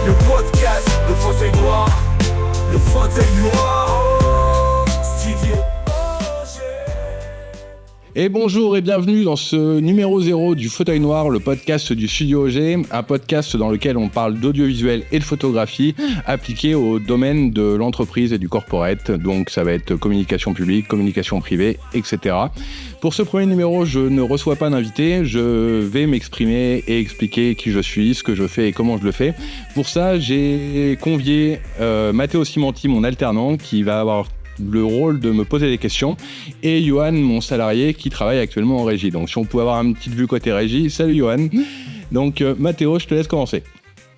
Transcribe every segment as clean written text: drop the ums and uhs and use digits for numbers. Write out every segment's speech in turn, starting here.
Le podcast, le fauteuil noir. Le fauteuil noir. Studio OG. Et bonjour et bienvenue dans ce numéro 0 du Fauteuil Noir, le podcast du Studio OG, un podcast dans lequel on parle d'audiovisuel et de photographie appliqués au domaine de l'entreprise et du corporate. Donc ça va être communication publique, communication privée, etc. Pour ce premier numéro, je ne reçois pas d'invité, je vais m'exprimer et expliquer qui je suis, ce que je fais et comment je le fais. Pour ça, j'ai convié Matteo Simonti, mon alternant, qui va avoir le rôle de me poser des questions, et Johan, mon salarié, qui travaille actuellement en régie. Donc si on pouvait avoir une petite vue côté régie. Salut Johan. Donc Matteo, je te laisse commencer.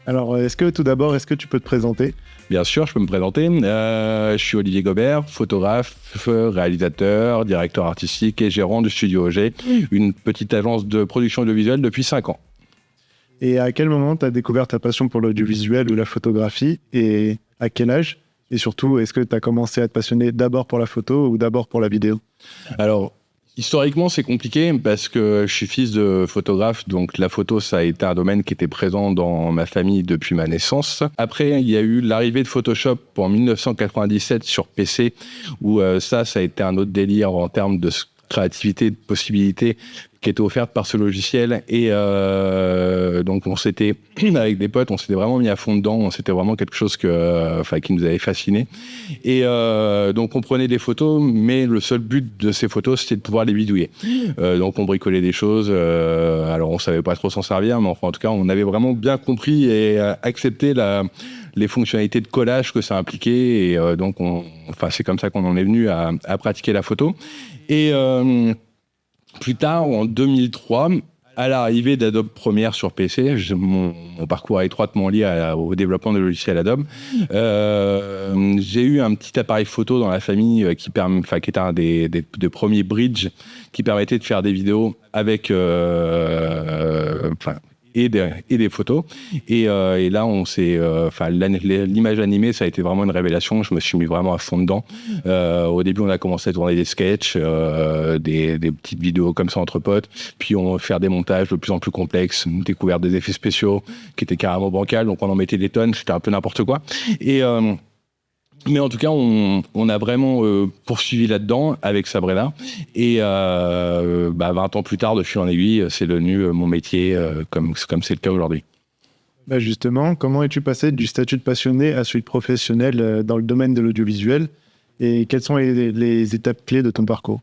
Alors, tout d'abord, est-ce que tu peux te présenter ? Bien sûr, je peux me présenter. Je suis Olivier Gobert, photographe, réalisateur, directeur artistique et gérant du Studio OG, une petite agence de production audiovisuelle depuis 5 ans. Et à quel moment tu as découvert ta passion pour l'audiovisuel ou la photographie, et à quel âge ? Et surtout, est-ce que tu as commencé à te passionner d'abord pour la photo ou d'abord pour la vidéo ? Alors, historiquement, c'est compliqué parce que je suis fils de photographe, donc la photo, ça a été un domaine qui était présent dans ma famille depuis ma naissance. Après, il y a eu l'arrivée de Photoshop en 1997 sur PC, où ça a été un autre délire en termes de créativité, de possibilités qui était offerte par ce logiciel. Et donc, on s'était, avec des potes, on s'était vraiment mis à fond dedans. C'était vraiment quelque chose qui nous avait fasciné. Et donc, on prenait des photos, mais le seul but de ces photos, c'était de pouvoir les bidouiller. Donc, on bricolait des choses. Alors, on savait pas trop s'en servir, mais enfin, en tout cas, on avait vraiment bien compris et accepté les fonctionnalités de collage que ça impliquait. Et donc, c'est comme ça qu'on en est venu à pratiquer la photo. Et plus tard, en 2003, à l'arrivée d'Adobe Premiere sur PC, mon parcours est étroitement lié au développement de logiciels Adobe. J'ai eu un petit appareil photo dans la famille qui était un des premiers bridges qui permettait de faire des vidéos avec et des photos. Et là, l'image animée, ça a été vraiment une révélation. Je me suis mis vraiment à fond dedans. Au début, on a commencé à tourner des sketchs, des petites vidéos comme ça entre potes. Puis, on faire des montages de plus en plus complexes, découvert des effets spéciaux qui étaient carrément bancals. Donc, on en mettait des tonnes. C'était un peu n'importe quoi. Mais en tout cas, on a vraiment poursuivi là-dedans avec Sabrina. Et 20 ans plus tard, de fil en aiguille, c'est devenu mon métier, comme c'est le cas aujourd'hui. Justement, comment es-tu passé du statut de passionné à celui de professionnel dans le domaine de l'audiovisuel ? Et quelles sont les étapes clés de ton parcours ?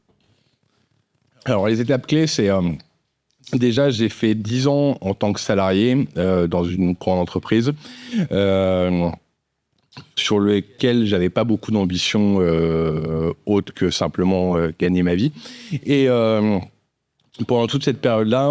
Alors, les étapes clés, c'est... déjà, j'ai fait 10 ans en tant que salarié dans une grande entreprise. Sur lequel j'avais pas beaucoup d'ambition autre que simplement gagner ma vie. Et pendant toute cette période-là,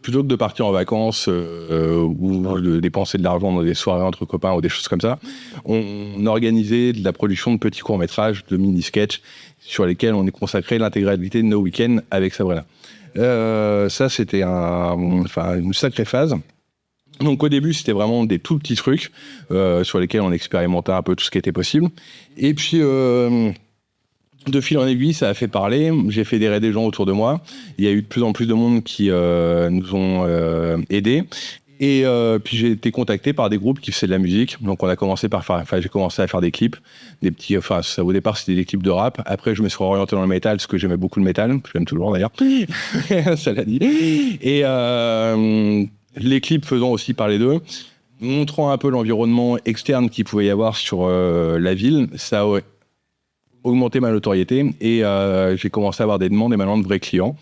plutôt que de partir en vacances ou de dépenser de l'argent dans des soirées entre copains ou des choses comme ça, on organisait de la production de petits courts-métrages, de mini-sketchs, sur lesquels on est consacré l'intégralité de nos week-ends avec Sabrina. Ça, c'était une sacrée phase. Donc au début, c'était vraiment des tout petits trucs sur lesquels on expérimentait un peu tout ce qui était possible. Et puis, de fil en aiguille, ça a fait parler. J'ai fédéré des gens autour de moi. Il y a eu de plus en plus de monde qui nous ont aidés. Et puis j'ai été contacté par des groupes qui faisaient de la musique. Donc on a commencé j'ai commencé à faire des clips, au départ c'était des clips de rap. Après je me suis orienté dans le métal parce que j'aimais beaucoup le métal. J'aime toujours d'ailleurs. Ça l'a dit. Et les clips faisant aussi parler d'eux, montrant un peu l'environnement externe qu'il pouvait y avoir sur la ville, ça a augmenté ma notoriété et j'ai commencé à avoir des demandes et maintenant de vrais clients.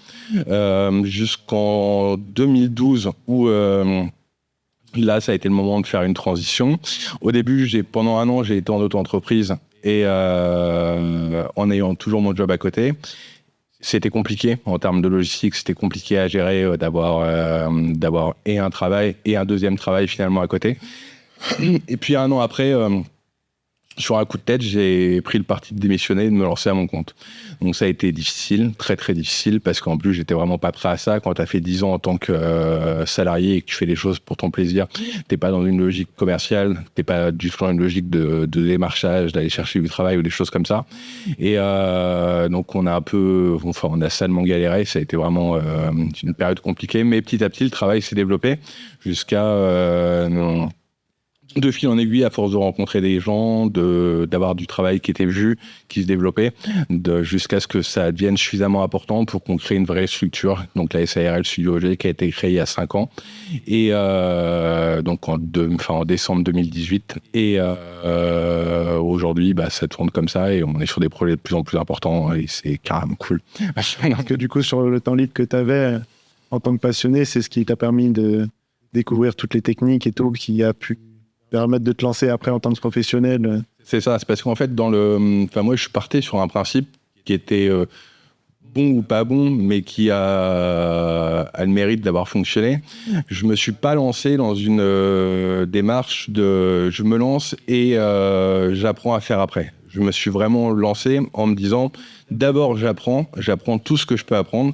Jusqu'en 2012 où là, ça a été le moment de faire une transition. Au début, pendant 1 an, j'ai été en auto-entreprise et en ayant toujours mon job à côté. C'était compliqué en termes de logistique, c'était compliqué à gérer d'avoir et un travail et un deuxième travail finalement à côté. Et puis 1 an après, sur un coup de tête, j'ai pris le parti de démissionner et de me lancer à mon compte. Donc ça a été difficile, très très difficile, parce qu'en plus j'étais vraiment pas prêt à ça. Quand tu as fait 10 ans en tant que salarié et que tu fais les choses pour ton plaisir, t'es pas dans une logique commerciale, t'es pas du tout dans une logique de démarchage, d'aller chercher du travail ou des choses comme ça. Et donc on a salement galéré. Ça a été vraiment une période compliquée, mais petit à petit le travail s'est développé jusqu'à de fil en aiguille, à force de rencontrer des gens, d'avoir du travail qui était vu, qui se développait, jusqu'à ce que ça devienne suffisamment important pour qu'on crée une vraie structure. Donc la SARL Studio G qui a été créée il y a 5 ans, et donc en décembre 2018. Et aujourd'hui, ça tourne comme ça et on est sur des projets de plus en plus importants et c'est carrément cool. Parce que du coup, sur le temps libre que tu avais en tant que passionné, c'est ce qui t'a permis de découvrir toutes les techniques et tout, qui a pu permettre de te lancer après en tant que professionnel. C'est ça, c'est parce qu'en fait, moi, je partais sur un principe qui était bon ou pas bon, mais qui a le mérite d'avoir fonctionné. Je me suis pas lancé dans une démarche de je me lance et j'apprends à faire après. Je me suis vraiment lancé en me disant, d'abord j'apprends tout ce que je peux apprendre.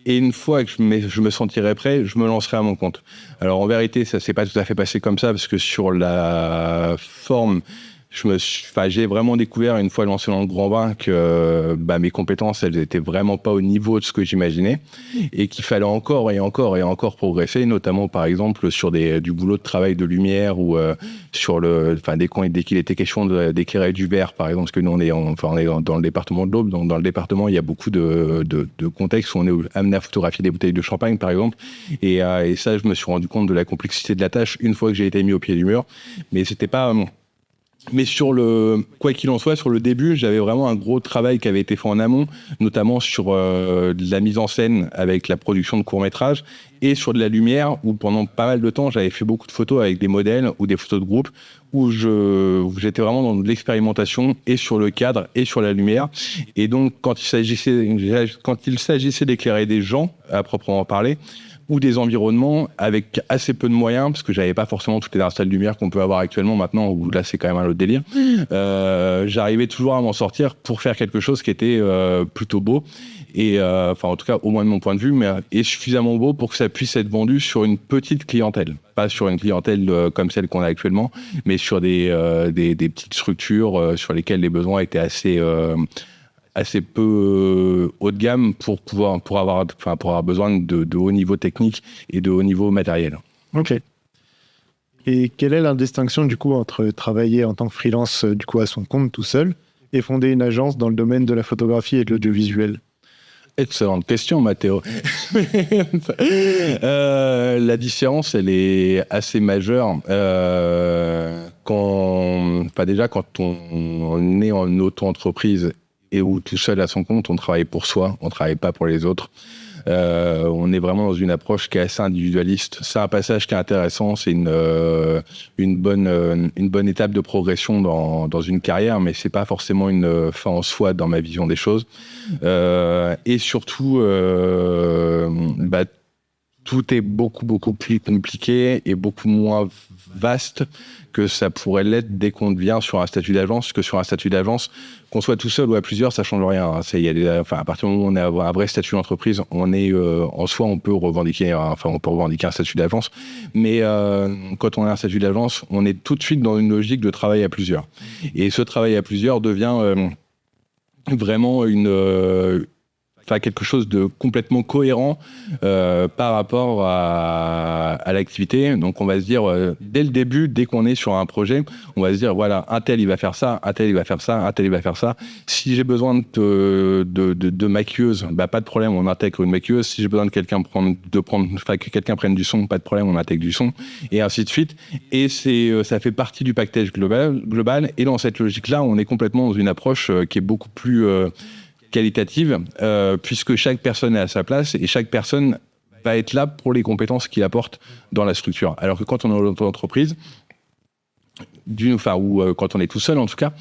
Et une fois que je me sentirai prêt, je me lancerai à mon compte. Alors en vérité, ça s'est pas tout à fait passé comme ça, parce que sur la forme, j'ai vraiment découvert une fois lancé dans le grand bain que mes compétences, elles étaient vraiment pas au niveau de ce que j'imaginais et qu'il fallait encore et encore et encore progresser, notamment par exemple sur du boulot de travail de lumière ou sur dès qu'il était question d'éclairer du verre, par exemple, parce que nous on est dans le département de l'Aube, donc dans le département il y a beaucoup de contextes où on est amené à photographier des bouteilles de champagne par exemple, et ça je me suis rendu compte de la complexité de la tâche une fois que j'ai été mis au pied du mur, mais c'était pas mais quoi qu'il en soit, sur le début, j'avais vraiment un gros travail qui avait été fait en amont, notamment sur de la mise en scène avec la production de courts-métrages et sur de la lumière, où pendant pas mal de temps, j'avais fait beaucoup de photos avec des modèles ou des photos de groupe, où j'étais vraiment dans de l'expérimentation et sur le cadre et sur la lumière. Et donc, quand il s'agissait d'éclairer des gens, à proprement parler, ou des environnements avec assez peu de moyens, parce que j'avais pas forcément toutes les installations de lumière qu'on peut avoir actuellement maintenant, où là c'est quand même un autre délire. J'arrivais toujours à m'en sortir pour faire quelque chose qui était plutôt beau, et en tout cas au moins de mon point de vue, mais est suffisamment beau pour que ça puisse être vendu sur une petite clientèle, pas sur une clientèle comme celle qu'on a actuellement, mais sur des petites structures sur lesquelles les besoins étaient assez peu haut de gamme pour avoir besoin de haut niveau technique et de haut niveau matériel. Ok. Et quelle est la distinction du coup entre travailler en tant que freelance du coup à son compte tout seul et fonder une agence dans le domaine de la photographie et de l'audiovisuel? Excellente question, Mathéo. La différence, elle est assez majeure. Quand on est en auto-entreprise et où tout seul à son compte, on travaille pour soi, on travaille pas pour les autres. On est vraiment dans une approche qui est assez individualiste. C'est un passage qui est intéressant, c'est une bonne étape de progression dans une carrière, mais c'est pas forcément une fin en soi dans ma vision des choses. Et surtout, tout est beaucoup plus compliqué et beaucoup moins vaste que ça pourrait l'être dès qu'on devient sur un statut d'agence, parce que sur un statut d'agence, qu'on soit tout seul ou à plusieurs, ça change rien. À partir du moment où on a un vrai statut d'entreprise, en soi, on peut revendiquer un statut d'agence. Mais quand on a un statut d'agence, on est tout de suite dans une logique de travail à plusieurs. Et ce travail à plusieurs devient vraiment quelque chose de complètement cohérent par rapport à l'activité. Donc on va se dire, dès le début, dès qu'on est sur un projet, on va se dire, voilà, un tel il va faire ça, un tel il va faire ça, un tel il va faire ça. Si j'ai besoin de maquilleuse, pas de problème, on intègre une maquilleuse. Si j'ai besoin de que quelqu'un prenne du son, pas de problème, on intègre du son, et ainsi de suite. Et ça fait partie du package global. Et dans cette logique-là, on est complètement dans une approche qui est beaucoup plus qualitative, puisque chaque personne est à sa place et chaque personne va être là pour les compétences qu'il apporte dans la structure. Alors que quand on est en entreprise, ou quand on est tout seul en tout cas,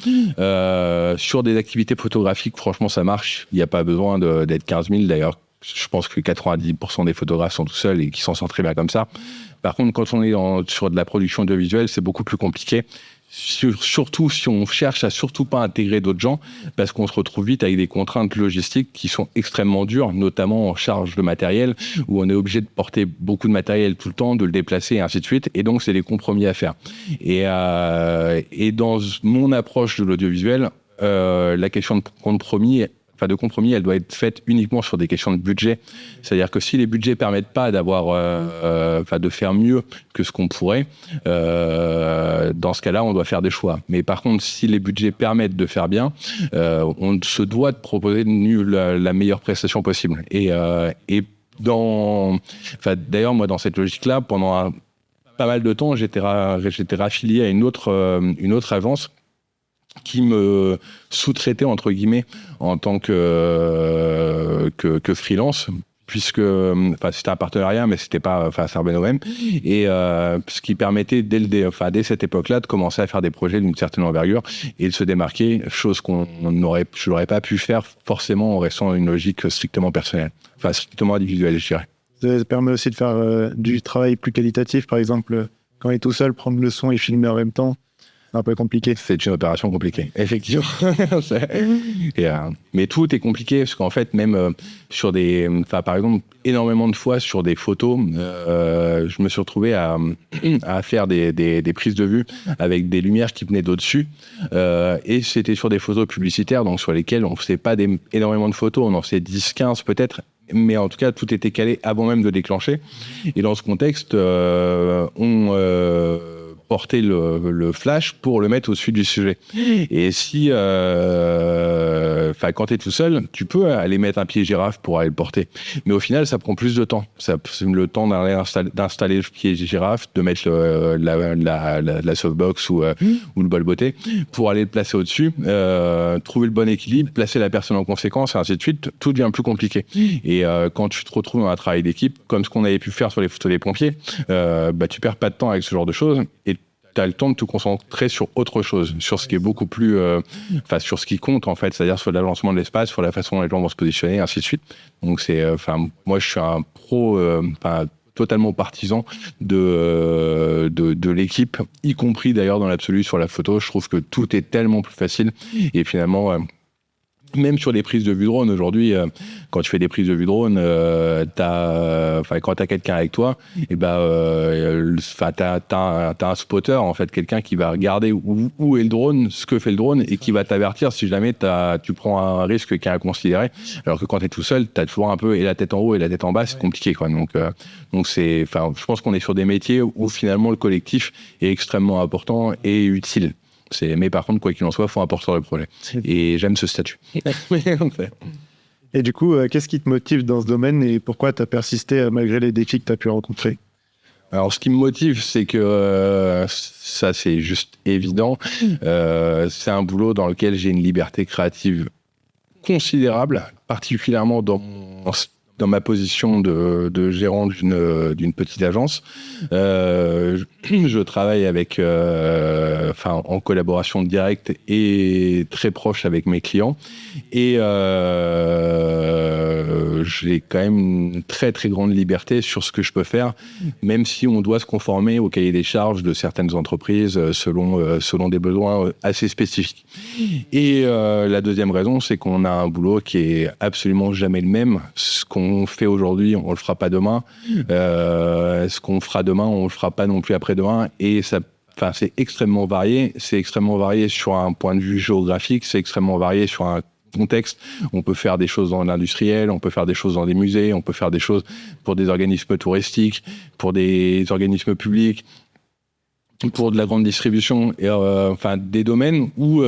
sur des activités photographiques, franchement ça marche, il n'y a pas besoin d'être 15 000 d'ailleurs. Je pense que 90% des photographes sont tout seuls et qui s'en sortent très bien comme ça. Par contre, quand on est sur de la production audiovisuelle, c'est beaucoup plus compliqué, surtout si on cherche à surtout pas intégrer d'autres gens, parce qu'on se retrouve vite avec des contraintes logistiques qui sont extrêmement dures, notamment en charge de matériel, où on est obligé de porter beaucoup de matériel tout le temps, de le déplacer et ainsi de suite. Et donc, c'est des compromis à faire. Et dans mon approche de l'audiovisuel, la question de compromis, elle doit être faite uniquement sur des questions de budget. C'est-à-dire que si les budgets permettent pas d'avoir, de faire mieux que ce qu'on pourrait, dans ce cas-là, on doit faire des choix. Mais par contre, si les budgets permettent de faire bien, on se doit de proposer la meilleure prestation possible. D'ailleurs, moi, dans cette logique-là, pendant pas mal de temps, j'étais raffilié à une autre agence qui me sous-traitait entre guillemets en tant que freelance, puisque c'était un partenariat mais c'était pas servait nous-mêmes, et ce qui permettait dès cette époque-là de commencer à faire des projets d'une certaine envergure et de se démarquer, chose je n'aurais pas pu faire forcément en restant dans une logique strictement personnelle, strictement individuelle, je dirais. Ça permet aussi de faire du travail plus qualitatif, par exemple quand il est tout seul, prendre le son et filmer en même temps. C'est un peu compliqué. C'est une opération compliquée, effectivement. Mais tout est compliqué, parce qu'en fait, même sur par exemple, énormément de fois sur des photos, je me suis retrouvé à faire des prises de vue avec des lumières qui venaient d'au-dessus. Et c'était sur des photos publicitaires, donc sur lesquelles on ne faisait pas énormément de photos, on en faisait 10, 15 peut-être. Mais en tout cas, tout était calé avant même de déclencher. Et dans ce contexte, on porter le flash pour le mettre au-dessus du sujet. Et si, quand tu es tout seul, tu peux aller mettre un pied girafe pour aller le porter. Mais au final, ça prend plus de temps. Ça prend le temps d'installer le pied girafe, de mettre la softbox ou le bol beauté pour aller le placer au-dessus, trouver le bon équilibre, placer la personne en conséquence, et ainsi de suite. Tout devient plus compliqué. Et quand tu te retrouves dans un travail d'équipe, comme ce qu'on avait pu faire sur les photos des pompiers, tu perds pas de temps avec ce genre de choses. Et tu as le temps de te concentrer sur autre chose, sur ce qui est beaucoup plus, sur ce qui compte en fait, c'est-à-dire sur l'agencement de l'espace, sur la façon dont les gens vont se positionner, et ainsi de suite. Donc moi je suis un pro, totalement partisan de l'équipe, y compris d'ailleurs dans l'absolu sur la photo. Je trouve que tout est tellement plus facile et finalement. Même sur les prises de vue drone aujourd'hui, quand tu fais des prises de vue drone, quand t'as quelqu'un avec toi, et t'as un spotter en fait, quelqu'un qui va regarder où est le drone, ce que fait le drone, et qui va t'avertir si jamais tu prends un risque qui est à considérer. Alors que quand t'es tout seul, t'as toujours un peu et la tête en haut et la tête en bas, c'est compliqué quoi. Donc je pense qu'on est sur des métiers où finalement le collectif est extrêmement important et utile. Mais par contre, quoi qu'il en soit, il faut un porteur de projet. Et j'aime ce statut. Et du coup, qu'est-ce qui te motive dans ce domaine et pourquoi tu as persisté malgré les défis que tu as pu rencontrer ? Alors, ce qui me motive, c'est que ça, c'est juste évident. C'est un boulot dans lequel j'ai une liberté créative considérable, particulièrement dans ma position de gérant d'une petite agence. Je travaille en collaboration directe et très proche avec mes clients. Et j'ai quand même une très très grande liberté sur ce que je peux faire, même si on doit se conformer au cahier des charges de certaines entreprises selon des besoins assez spécifiques. Et la deuxième raison, c'est qu'on a un boulot qui est absolument jamais le même. Ce qu'on fait aujourd'hui, on le fera pas demain. Ce qu'on fera demain, on le fera pas non plus après-demain. Et ça, c'est extrêmement varié. C'est extrêmement varié sur un point de vue géographique. C'est extrêmement varié sur un contexte. On peut faire des choses dans l'industriel, on peut faire des choses dans des musées, on peut faire des choses pour des organismes touristiques, pour des organismes publics, pour de la grande distribution, et des domaines où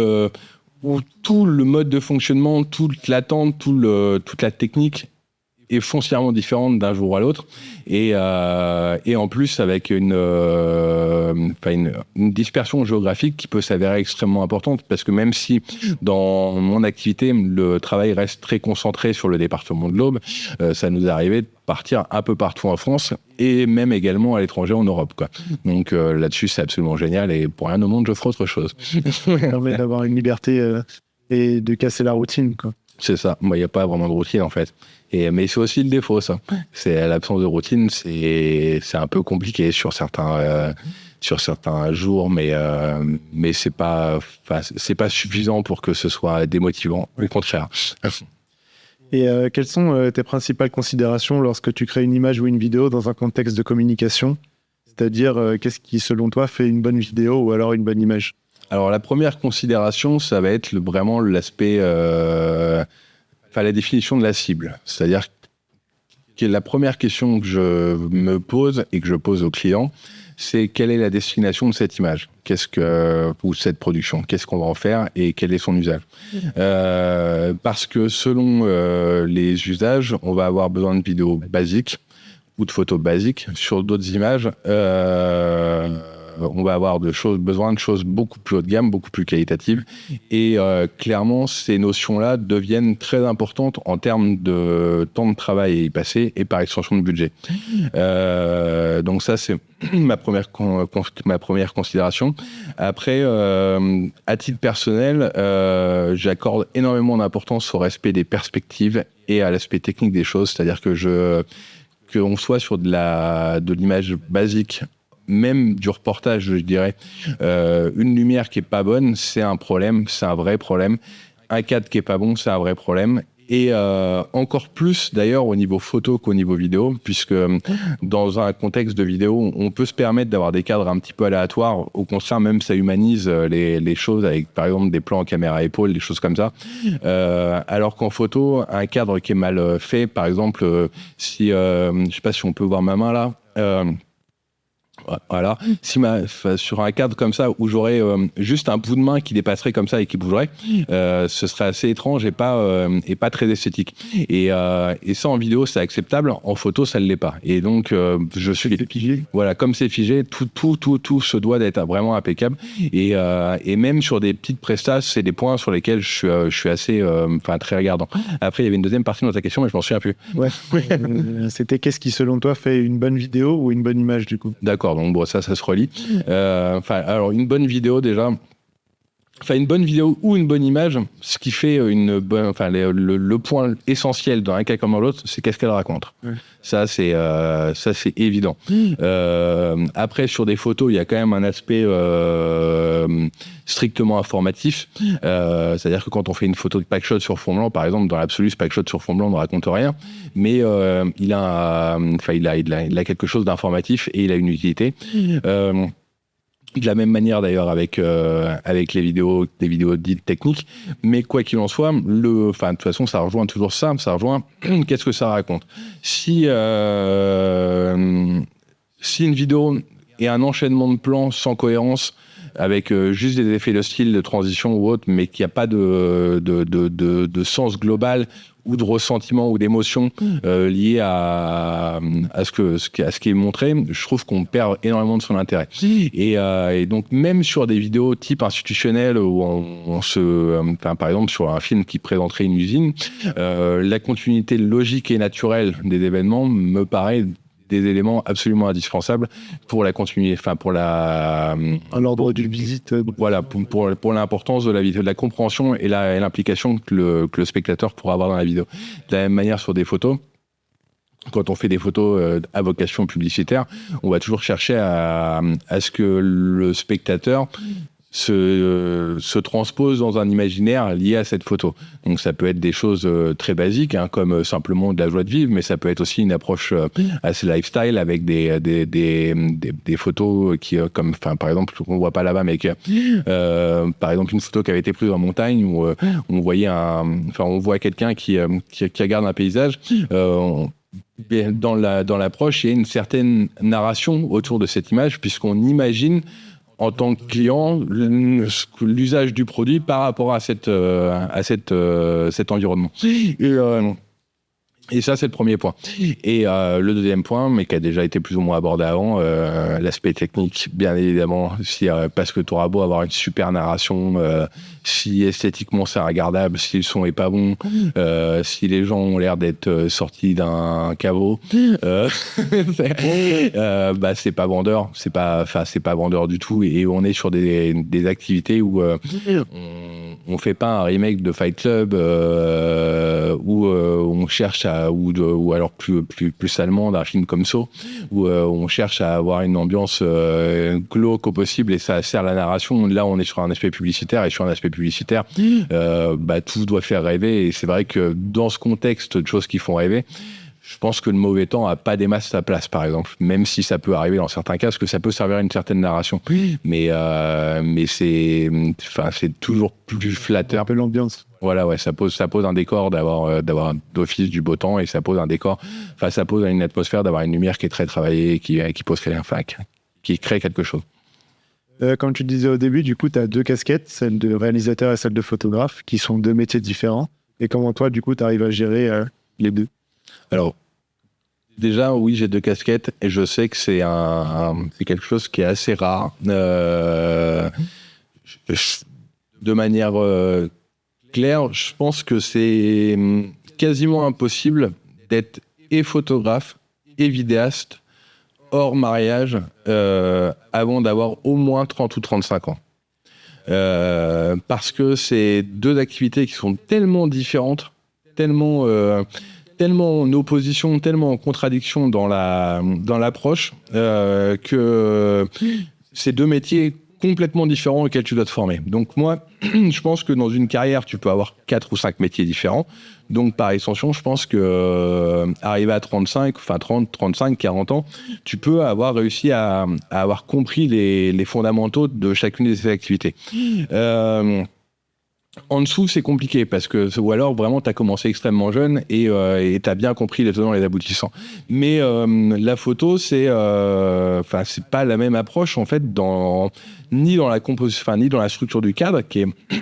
tout le mode de fonctionnement, toute l'attente, toute la technique est foncièrement différente d'un jour à l'autre, et en plus avec une dispersion géographique qui peut s'avérer extrêmement importante, parce que même si dans mon activité le travail reste très concentré sur le département de l'Aube, ça nous est arrivé de partir un peu partout en France et même également à l'étranger en Europe, quoi. Donc là-dessus c'est absolument génial, et pour rien au monde je ferai autre chose. Ça permet d'avoir une liberté et de casser la routine, quoi. C'est ça. Moi, il n'y a pas vraiment de routine, en fait. Mais c'est aussi le défaut, ça. C'est l'absence de routine, c'est un peu compliqué sur certains sur certains jours, mais c'est pas suffisant pour que ce soit démotivant. Au contraire. Et quelles sont tes principales considérations lorsque tu crées une image ou une vidéo dans un contexte de communication? C'est-à-dire, qu'est-ce qui, selon toi, fait une bonne vidéo ou alors une bonne image? Alors, la première considération, ça va être vraiment l'aspect, la définition de la cible. C'est-à-dire que la première question que je me pose et que je pose aux clients, c'est quelle est la destination de cette image, ou cette production, qu'est-ce qu'on va en faire et quel est son usage. Parce que selon les usages, on va avoir besoin de vidéos basiques ou de photos basiques. Sur d'autres images, on va avoir besoin de choses beaucoup plus haut de gamme, beaucoup plus qualitatives. Et clairement, ces notions-là deviennent très importantes en termes de temps de travail à y passer et par extension de budget. Donc ça, c'est ma première considération. Après, à titre personnel, j'accorde énormément d'importance au respect des perspectives et à l'aspect technique des choses. C'est-à-dire qu'on soit sur de l'image basique, même du reportage, je dirais, une lumière qui est pas bonne, c'est un problème, c'est un vrai problème. Un cadre qui est pas bon, c'est un vrai problème. Et encore plus d'ailleurs au niveau photo qu'au niveau vidéo, puisque dans un contexte de vidéo, on peut se permettre d'avoir des cadres un petit peu aléatoires. Au contraire, même ça humanise les choses avec par exemple des plans en caméra épaule, des choses comme ça. Alors qu'en photo, un cadre qui est mal fait, par exemple, si je sais pas si on peut voir ma main là. Voilà. Sur un cadre comme ça où j'aurais juste un bout de main qui dépasserait comme ça et qui bougerait, ce serait assez étrange et pas très esthétique. Et ça en vidéo c'est acceptable, en photo ça ne l'est pas. Et donc je suis figé. Voilà, comme c'est figé, tout se doit d'être vraiment impeccable. Et même sur des petites prestas, c'est des points sur lesquels je suis assez, très regardant. Après il y avait une deuxième partie dans ta question, mais je m'en souviens plus. Ouais. C'était qu'est-ce qui selon toi fait une bonne vidéo ou une bonne image du coup? D'accord, donc bon, ça se relie. Alors une bonne vidéo déjà. Une bonne vidéo ou une bonne image, ce qui fait le point essentiel dans un cas comme dans l'autre, c'est qu'est-ce qu'elle raconte. Ouais. Ça c'est évident. Après sur des photos, il y a quand même un aspect strictement informatif. C'est-à-dire que quand on fait une photo de packshot sur fond blanc, par exemple, dans l'absolu, ce packshot sur fond blanc ne raconte rien, mais il a quelque chose d'informatif et il a une utilité. De la même manière d'ailleurs avec les vidéos dites techniques, mais quoi qu'il en soit, de toute façon ça rejoint toujours ça rejoint qu'est-ce que ça raconte. Si une vidéo est un enchaînement de plans sans cohérence, avec juste des effets de style, de transition ou autre, mais qu'il n'y a pas de sens global ou de ressentiment ou d'émotion lié à ce qui est montré, je trouve qu'on perd énormément de son intérêt. Et donc même sur des vidéos type institutionnelles où par exemple sur un film qui présenterait une usine, la continuité logique et naturelle des événements me paraît des éléments absolument indispensables pour la continuité, à l'ordre d'une visite. Voilà, pour l'importance de la compréhension et l'implication que le spectateur pourra avoir dans la vidéo. De la même manière sur des photos, quand on fait des photos à vocation publicitaire, on va toujours chercher à ce que le spectateur se transpose dans un imaginaire lié à cette photo. Donc ça peut être des choses très basiques, comme simplement de la joie de vivre, mais ça peut être aussi une approche assez lifestyle avec des photos qui, par exemple, on voit pas là-bas, mais par exemple une photo qui avait été prise en montagne où on voit quelqu'un qui regarde un paysage. Dans l'approche, il y a une certaine narration autour de cette image, puisqu'on imagine en tant que client, l'usage du produit par rapport à cet environnement. Et ça, c'est le premier point. Et le deuxième point, mais qui a déjà été plus ou moins abordé avant, l'aspect technique, bien évidemment, parce que tu auras beau avoir une super narration, si esthétiquement c'est regardable, si le son est pas bon, si les gens ont l'air d'être sortis d'un caveau, c'est pas vendeur, c'est pas vendeur du tout. Et on est sur des activités où On fait pas un remake de Fight Club où on cherche ou alors plus salement d'un film comme Saw, où on cherche à avoir une ambiance glauque au possible et ça sert la narration. Là, on est sur un aspect publicitaire et sur un aspect publicitaire, tout doit faire rêver. Et c'est vrai que dans ce contexte de choses qui font rêver, je pense que le mauvais temps a pas des masses sa place, par exemple, même si ça peut arriver dans certains cas, parce que ça peut servir à une certaine narration. Mais c'est toujours plus flatteur. Un peu l'ambiance. Voilà, ouais, ça pose un décor d'avoir d'office du beau temps et ça pose un décor, ça pose une atmosphère d'avoir une lumière qui est très travaillée, qui pose qui crée quelque chose. Comme tu disais au début, du coup, tu as 2 casquettes, celle de réalisateur et celle de photographe, qui sont 2 métiers différents. Et comment toi, du coup, tu arrives à gérer les 2? Alors, déjà, oui, j'ai 2 casquettes et je sais que c'est quelque chose qui est assez rare. De manière claire, je pense que c'est quasiment impossible d'être et photographe et vidéaste hors mariage avant d'avoir au moins 30 ou 35 ans. Parce que c'est 2 activités qui sont tellement différentes, tellement en opposition, tellement en contradiction dans l'approche, que c'est 2 métiers complètement différents auxquels tu dois te former. Donc moi, je pense que dans une carrière, tu peux avoir 4 ou 5 métiers différents. Donc par extension, je pense que arrivé à 30, 35, 40 ans, tu peux avoir réussi à avoir compris les fondamentaux de chacune de ces activités. En dessous, c'est compliqué ou alors vraiment tu as commencé extrêmement jeune et tu as bien compris les tenants et les aboutissants. Mais la photo, c'est pas la même approche en fait ni dans la composition, ni dans la structure du cadre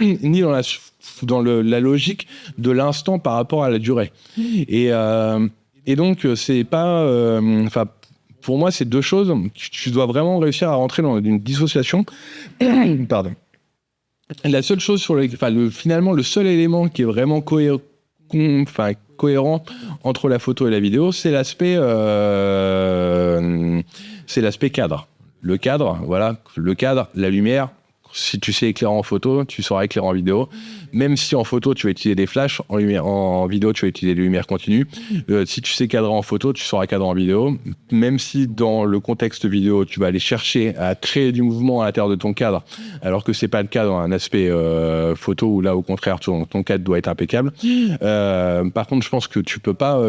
ni dans la logique de l'instant par rapport à la durée. Et donc c'est pas pour moi, c'est 2 choses. Tu dois vraiment réussir à rentrer dans une dissociation. Pardon. La seule chose finalement, le seul élément qui est vraiment cohérent entre la photo et la vidéo, c'est l'aspect cadre. Le cadre, la lumière. Si tu sais éclairer en photo, tu sauras éclairer en vidéo. Même si en photo, tu vas utiliser des flashs, en vidéo, tu vas utiliser des lumières continues. Si tu sais cadrer en photo, tu sauras cadrer en vidéo. Même si dans le contexte vidéo, tu vas aller chercher à créer du mouvement à l'intérieur de ton cadre, alors que c'est pas le cas dans un aspect photo où là, au contraire, ton cadre doit être impeccable. Par contre, je pense que tu peux pas...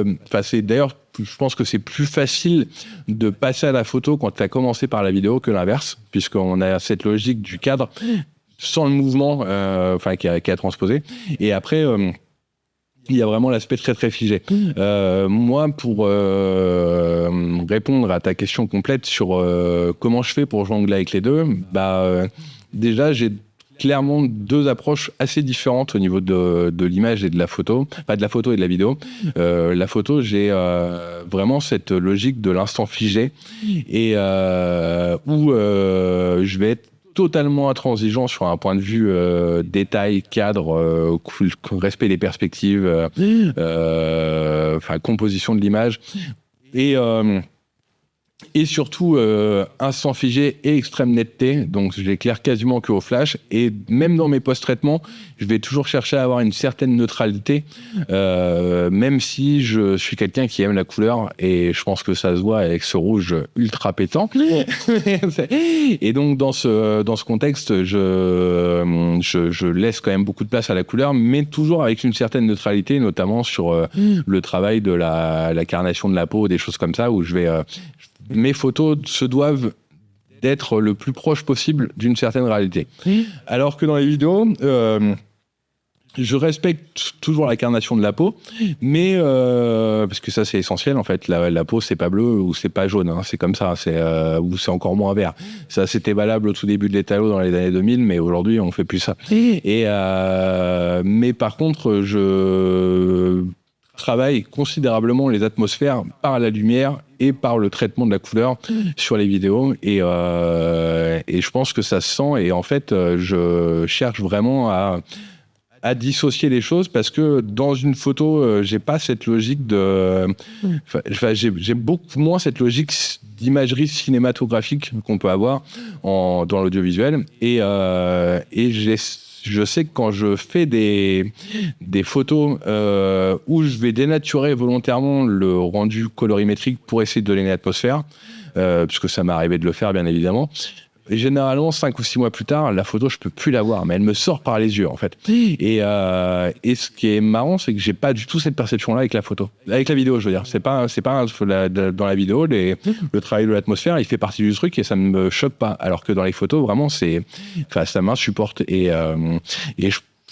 d'ailleurs, je pense que c'est plus facile de passer à la photo quand tu as commencé par la vidéo que l'inverse, puisqu'on a cette logique du cadre sans le mouvement qui a transposé. Et après, il y a vraiment l'aspect très très figé. Moi, pour répondre à ta question complète sur comment je fais pour jongler avec les 2, déjà, j'ai clairement 2 approches assez différentes au niveau de l'image et de la photo, pas de la photo et de la vidéo. La photo, j'ai vraiment cette logique de l'instant figé et où je vais être totalement intransigeant sur un point de vue détail, cadre, respect des perspectives, composition de l'image et surtout instant figé et extrême netteté, donc je l'éclaire quasiment que au flash, et même dans mes post-traitements je vais toujours chercher à avoir une certaine neutralité, même si je suis quelqu'un qui aime la couleur, et je pense que ça se voit avec ce rouge ultra pétant. Et donc dans ce contexte, je laisse quand même beaucoup de place à la couleur, mais toujours avec une certaine neutralité, notamment sur le travail de la carnation de la peau, des choses comme ça, où mes photos se doivent d'être le plus proche possible d'une certaine réalité. Alors que dans les vidéos, je respecte toujours la carnation de la peau, mais parce que ça c'est essentiel en fait. La peau c'est pas bleu ou c'est pas jaune, hein, c'est comme ça, ou c'est encore moins vert. Ça c'était valable au tout début de l'étalo dans les années 2000, mais aujourd'hui on fait plus ça. Mais par contre, je travaille considérablement les atmosphères par la lumière et par le traitement de la couleur sur les vidéos, et je pense que ça se sent, et en fait je cherche vraiment à dissocier les choses, parce que dans une photo j'ai pas cette logique j'ai beaucoup moins cette logique d'imagerie cinématographique qu'on peut avoir dans l'audiovisuel. Et je sais que quand je fais des photos où je vais dénaturer volontairement le rendu colorimétrique pour essayer de donner l'atmosphère, puisque ça m'est arrivé de le faire bien évidemment, et généralement 5 ou 6 mois plus tard, la photo je peux plus la voir, mais elle me sort par les yeux en fait. Et ce qui est marrant, c'est que j'ai pas du tout cette perception-là avec la photo, avec la vidéo, je veux dire. C'est pas dans la vidéo, le travail de l'atmosphère, il fait partie du truc et ça ne me choque pas. Alors que dans les photos, vraiment, ça m'insupporte. Et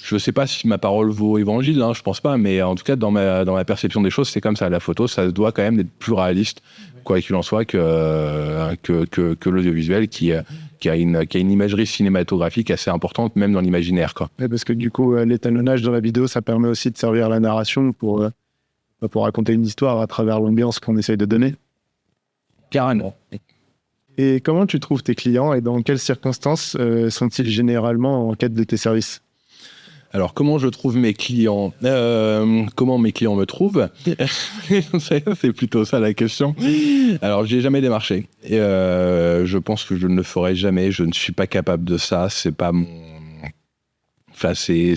je sais pas si ma parole vaut évangile, je pense pas, mais en tout cas dans ma perception des choses, c'est comme ça. La photo, ça doit quand même être plus réaliste, quoi qu'il en soit, que l'audiovisuel qui a une imagerie cinématographique assez importante, même dans l'imaginaire, quoi. Ouais, parce que du coup, l'étalonnage dans la vidéo, ça permet aussi de servir à la narration pour raconter une histoire à travers l'ambiance qu'on essaye de donner. Carrément. Et comment tu trouves tes clients et dans quelles circonstances sont-ils généralement en quête de tes services ? Alors, comment je trouve mes clients ? Comment mes clients me trouvent ? C'est plutôt ça la question. Alors, j'ai jamais démarché. Et, je pense que je ne le ferai jamais. Je ne suis pas capable de ça. C'est pas mon... Enfin, c'est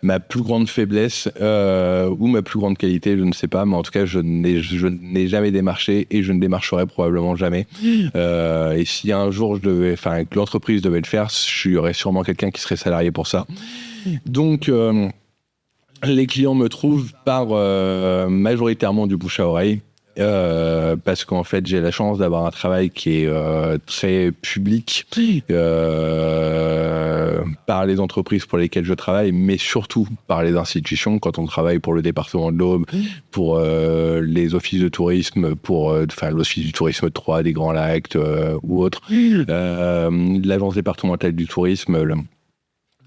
ma plus grande faiblesse ou ma plus grande qualité, je ne sais pas. Mais en tout cas, je n'ai jamais démarché et je ne démarcherai probablement jamais. Et si un jour que l'entreprise devait le faire, je y aurais sûrement quelqu'un qui serait salarié pour ça. Donc, les clients me trouvent par majoritairement du bouche à oreille. Parce qu'en fait j'ai la chance d'avoir un travail qui est très public par les entreprises pour lesquelles je travaille, mais surtout par les institutions. Quand on travaille pour le département de l'Aube, pour les offices de tourisme, pour l'office du tourisme de Troyes, des Grands Lacs ou autres, l'agence départementale du tourisme,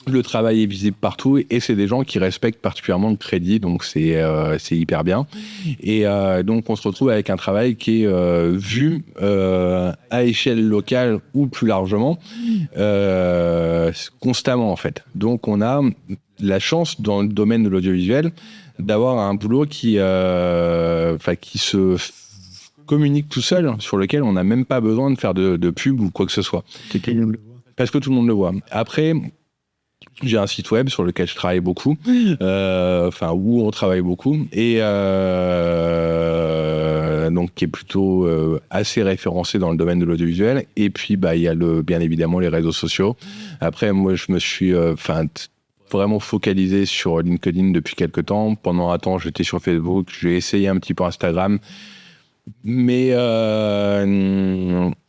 le travail est visible partout et c'est des gens qui respectent particulièrement le crédit, donc c'est hyper bien. Et donc on se retrouve avec un travail qui est vu à échelle locale ou plus largement constamment en fait. Donc on a la chance dans le domaine de l'audiovisuel d'avoir un boulot qui se communique tout seul, sur lequel on n'a même pas besoin de faire de pub ou quoi que ce soit. Parce que tout le monde le voit. Après, j'ai un site web sur lequel je travaille beaucoup, où on travaille beaucoup, et donc qui est plutôt assez référencé dans le domaine de l'audiovisuel. Et puis, il y a bien évidemment les réseaux sociaux. Après, moi, je me suis vraiment focalisé sur LinkedIn depuis quelques temps. Pendant un temps, j'étais sur Facebook. J'ai essayé un petit peu Instagram, mais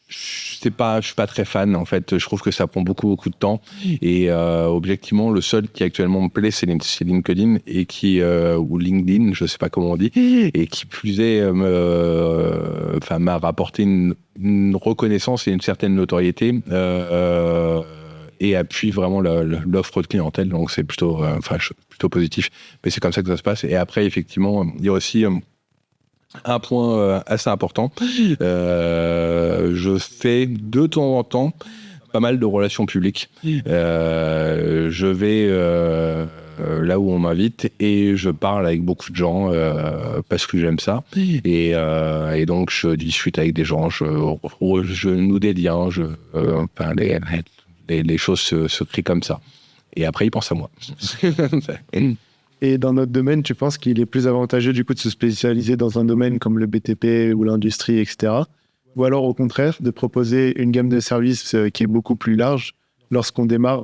je suis pas très fan en fait. Je trouve que ça prend beaucoup de temps et objectivement le seul qui actuellement me plaît c'est LinkedIn et ou LinkedIn, je sais pas comment on dit, et qui plus est m'a rapporté une reconnaissance et une certaine notoriété et appuie vraiment l'offre de clientèle, donc c'est plutôt positif, mais c'est comme ça que ça se passe. Et après effectivement il y a aussi un point assez important, je fais de temps en temps pas mal de relations publiques. Je vais là où on m'invite et je parle avec beaucoup de gens parce que j'aime ça. Et donc je discute avec des gens, je noue des liens, les choses se créent comme ça. Et après, ils pensent à moi. Et dans notre domaine, tu penses qu'il est plus avantageux du coup de se spécialiser dans un domaine comme le BTP ou l'industrie, etc. Ou alors au contraire, de proposer une gamme de services qui est beaucoup plus large lorsqu'on démarre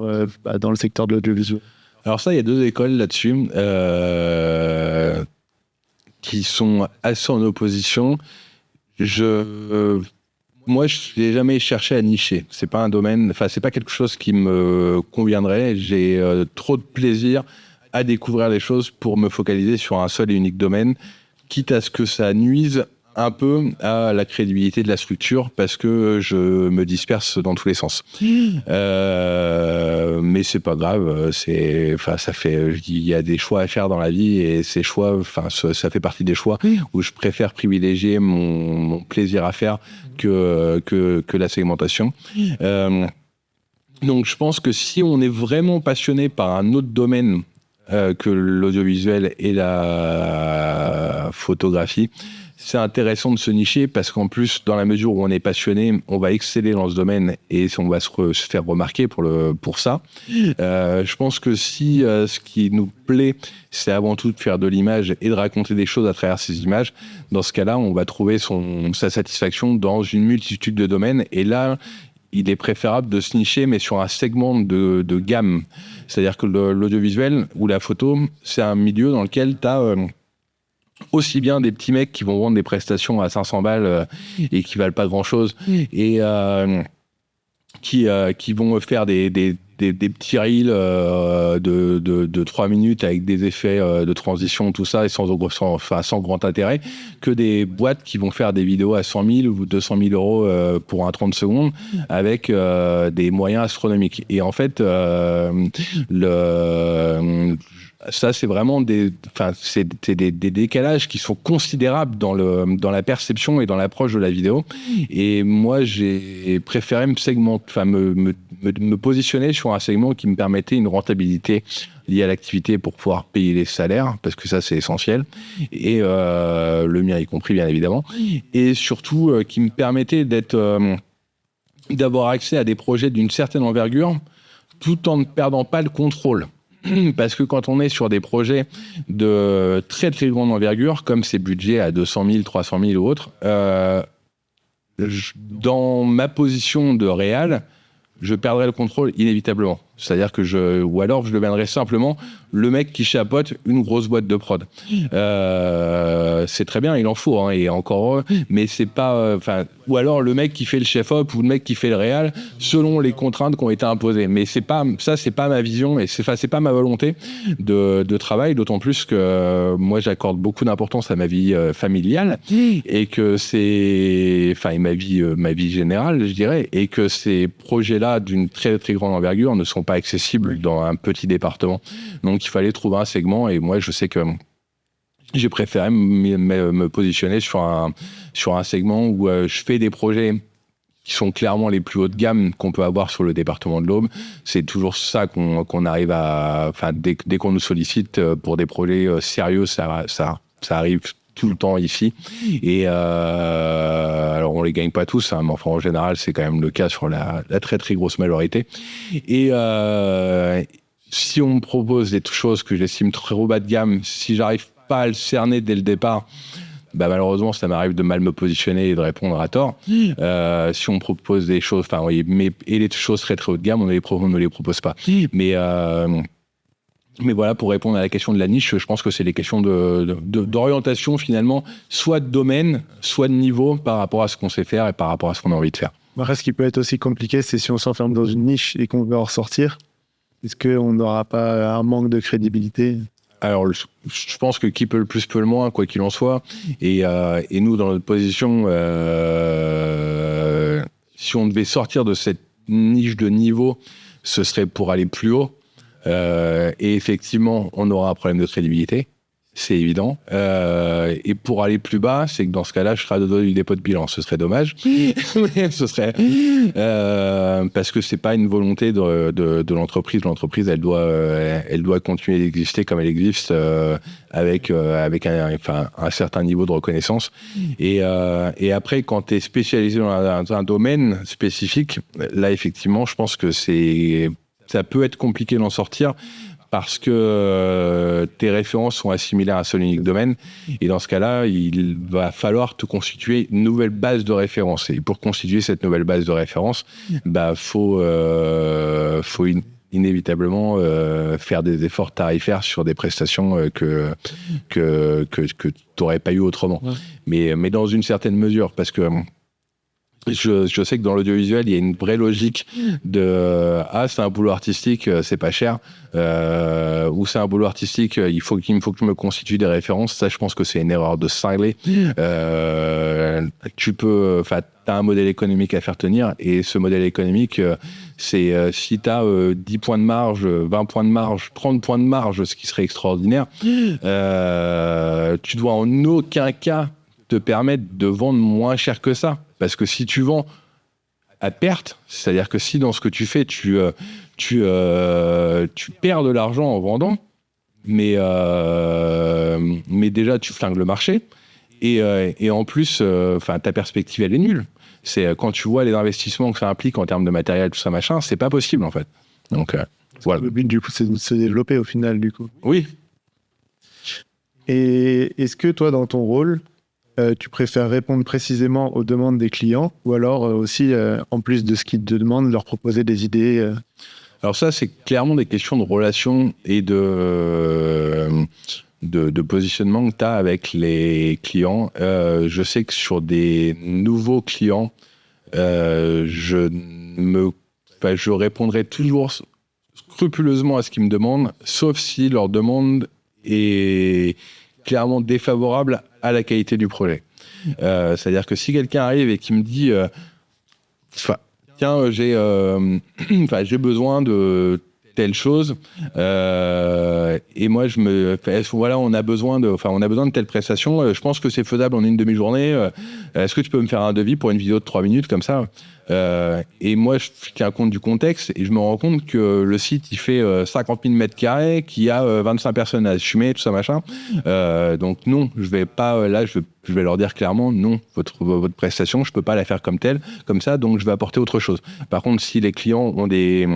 dans le secteur de l'audiovisuel? Alors ça, il y a deux écoles là-dessus qui sont assez en opposition. Moi, je n'ai jamais cherché à nicher. C'est pas un domaine, c'est pas quelque chose qui me conviendrait. J'ai trop de plaisir à découvrir les choses pour me focaliser sur un seul et unique domaine, quitte à ce que ça nuise un peu à la crédibilité de la structure parce que je me disperse dans tous les sens. Mais c'est pas grave, il y a des choix à faire dans la vie et ces choix, ça fait partie des choix où je préfère privilégier mon plaisir à faire que la segmentation. Donc je pense que si on est vraiment passionné par un autre domaine que l'audiovisuel et la photographie, c'est intéressant de se nicher parce qu'en plus, dans la mesure où on est passionné, on va exceller dans ce domaine et on va se faire remarquer pour ça. Je pense que si ce qui nous plaît, c'est avant tout de faire de l'image et de raconter des choses à travers ces images, dans ce cas-là, on va trouver sa satisfaction dans une multitude de domaines. Et là, il est préférable de se nicher, mais sur un segment de gamme. C'est-à-dire que l'audiovisuel ou la photo, c'est un milieu dans lequel tu as aussi bien des petits mecs qui vont vendre des prestations à 500 balles et qui valent pas grand-chose, et qui vont faire des petits reels de 3 minutes avec des effets de transition, tout ça, et sans grand intérêt, que des boîtes qui vont faire des vidéos à 100 000 ou 200 000 euros pour un 30 secondes avec des moyens astronomiques. Et en fait, ça, c'est vraiment des décalages qui sont considérables dans la perception et dans l'approche de la vidéo. Et moi, j'ai préféré me positionner sur un segment qui me permettait une rentabilité liée à l'activité pour pouvoir payer les salaires, parce que ça, c'est essentiel. Et le mien y compris, bien évidemment. Et surtout, qui me permettait d'avoir accès à des projets d'une certaine envergure, tout en ne perdant pas le contrôle. Parce que quand on est sur des projets de très très grande envergure, comme ces budgets à 200 000, 300 000 ou autres, dans ma position de réal, je perdrai le contrôle inévitablement. C'est-à-dire que ou alors je deviendrai simplement le mec qui chapeaute une grosse boîte de prod. C'est très bien, il en faut, hein, et encore, mais c'est pas, ou alors le mec qui fait le chef-op ou le mec qui fait le réal, selon les contraintes qui ont été imposées. Mais c'est pas ma vision et c'est pas ma volonté de travail, d'autant plus que moi j'accorde beaucoup d'importance à ma vie familiale et que ma vie générale, je dirais, et que ces projets-là d'une très très grande envergure ne sont pas accessibles dans un petit département. Donc il fallait trouver un segment, et moi je sais que j'ai préféré me positionner sur un segment où je fais des projets qui sont clairement les plus haut de gamme qu'on peut avoir sur le département de l'Aube. C'est toujours ça qu'on arrive à... Dès qu'on nous sollicite pour des projets sérieux, ça arrive tout le temps ici. Et alors, on les gagne pas tous, hein, mais enfin, en général, c'est quand même le cas sur la très, très grosse majorité. Et si on me propose des choses que j'estime très haut bas de gamme, si j'arrive pas à le cerner dès le départ, malheureusement, ça m'arrive de mal me positionner et de répondre à tort. Si on me propose des choses, et les choses très, très haut de gamme, on ne les propose pas. Mais voilà, pour répondre à la question de la niche, je pense que c'est les questions d'orientation finalement, soit de domaine, soit de niveau par rapport à ce qu'on sait faire et par rapport à ce qu'on a envie de faire. Après, ce qui peut être aussi compliqué, c'est si on s'enferme dans une niche et qu'on veut en ressortir, est-ce qu'on n'aura pas un manque de crédibilité ? Alors, je pense que qui peut le plus peut le moins, quoi qu'il en soit. Et nous, dans notre position, si on devait sortir de cette niche de niveau, ce serait pour aller plus haut. Et effectivement, on aura un problème de crédibilité, c'est évident. Et pour aller plus bas, c'est que dans ce cas-là, je serai à deux doigts du dépôt de bilan. Ce serait dommage, mais ce serait parce que c'est pas une volonté de l'entreprise. L'entreprise, elle doit continuer d'exister comme elle existe, avec un certain niveau de reconnaissance. Et après, quand tu es spécialisé dans un domaine spécifique, là effectivement, je pense que ça peut être compliqué d'en sortir parce que tes références sont assimilées à un seul unique domaine. Et dans ce cas-là, il va falloir te constituer une nouvelle base de référence. Et pour constituer cette nouvelle base de référence, faut inévitablement faire des efforts tarifaires sur des prestations que tu n'aurais pas eu autrement. Ouais. Mais dans une certaine mesure, parce que je sais que dans l'audiovisuel, il y a une vraie logique de c'est un boulot artistique, c'est pas cher, ou c'est un boulot artistique, il faut que je me constitue des références. Ça, je pense que c'est une erreur de cinglé. T'as un modèle économique à faire tenir, et ce modèle économique, c'est si t'as 10 points de marge, 20 points de marge, 30 points de marge, ce qui serait extraordinaire, tu dois en aucun cas te permettre de vendre moins cher que ça. Parce que si tu vends à perte, c'est-à-dire que si dans ce que tu fais, tu perds de l'argent en vendant, mais déjà tu flingues le marché, Et en plus, ta perspective, elle est nulle. C'est quand tu vois les investissements que ça implique en termes de matériel, tout ça, machin, c'est pas possible, en fait. Donc, voilà. Le but, du coup, c'est de se développer au final, du coup. Oui. Et est-ce que toi, dans ton rôle, tu préfères répondre précisément aux demandes des clients ou alors aussi, en plus de ce qu'ils te demandent, leur proposer des idées Alors ça, c'est clairement des questions de relation et de positionnement que tu as avec les clients. Je sais que sur des nouveaux clients, je répondrai toujours scrupuleusement à ce qu'ils me demandent, sauf si leur demande est clairement défavorable à la qualité du projet. C'est-à-dire que si quelqu'un arrive et qui me dit tiens, j'ai besoin de telle chose, et moi on a besoin de telle prestation, je pense que c'est faisable en une demi-journée, est-ce que tu peux me faire un devis pour une vidéo de 3 minutes comme ça? Et moi je tiens compte du contexte et je me rends compte que le site il fait 50 000 mètres carrés, qu'il y a 25 personnes à assumer, tout ça machin, donc non, je vais pas je vais leur dire clairement non, votre prestation je peux pas la faire comme telle, comme ça, donc je vais apporter autre chose. Par contre, si les clients ont des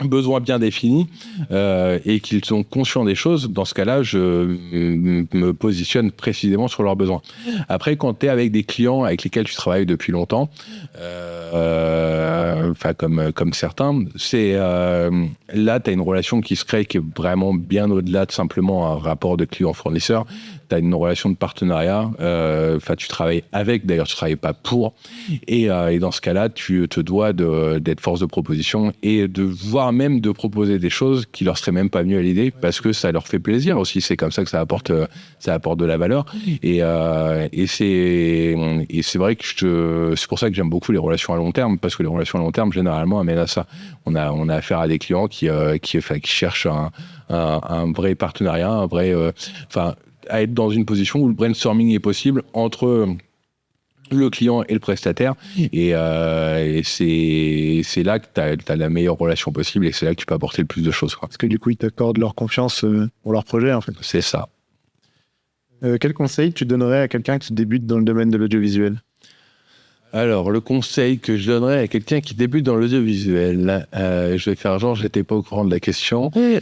besoins bien définis et qu'ils sont conscients des choses, dans ce cas-là, je me positionne précisément sur leurs besoins. Après, quand tu es avec des clients avec lesquels tu travailles depuis longtemps, comme certains, là, tu as une relation qui se crée qui est vraiment bien au-delà de simplement un rapport de client-fournisseur. Tu as une relation de partenariat. Tu travailles avec, d'ailleurs, tu travailles pas pour. Et dans ce cas-là, tu te dois d'être force de proposition et de voir même de proposer des choses qui leur seraient même pas venues à l'idée parce que ça leur fait plaisir aussi. C'est comme ça que ça apporte de la valeur. Et c'est vrai que c'est pour ça que j'aime beaucoup les relations à long terme, parce que les relations à long terme, généralement, amènent à ça. On a affaire à des clients qui cherchent un vrai partenariat, à être dans une position où le brainstorming est possible entre le client et le prestataire, et c'est là que tu as la meilleure relation possible et c'est là que tu peux apporter le plus de choses, quoi. Parce que du coup, ils t'accordent leur confiance pour leur projet, en fait. C'est ça. Quel conseil tu donnerais à quelqu'un qui débute dans le domaine de l'audiovisuel ? Alors, le conseil que je donnerais à quelqu'un qui débute dans l'audiovisuel, je vais faire genre, j'étais pas au courant de la question. Le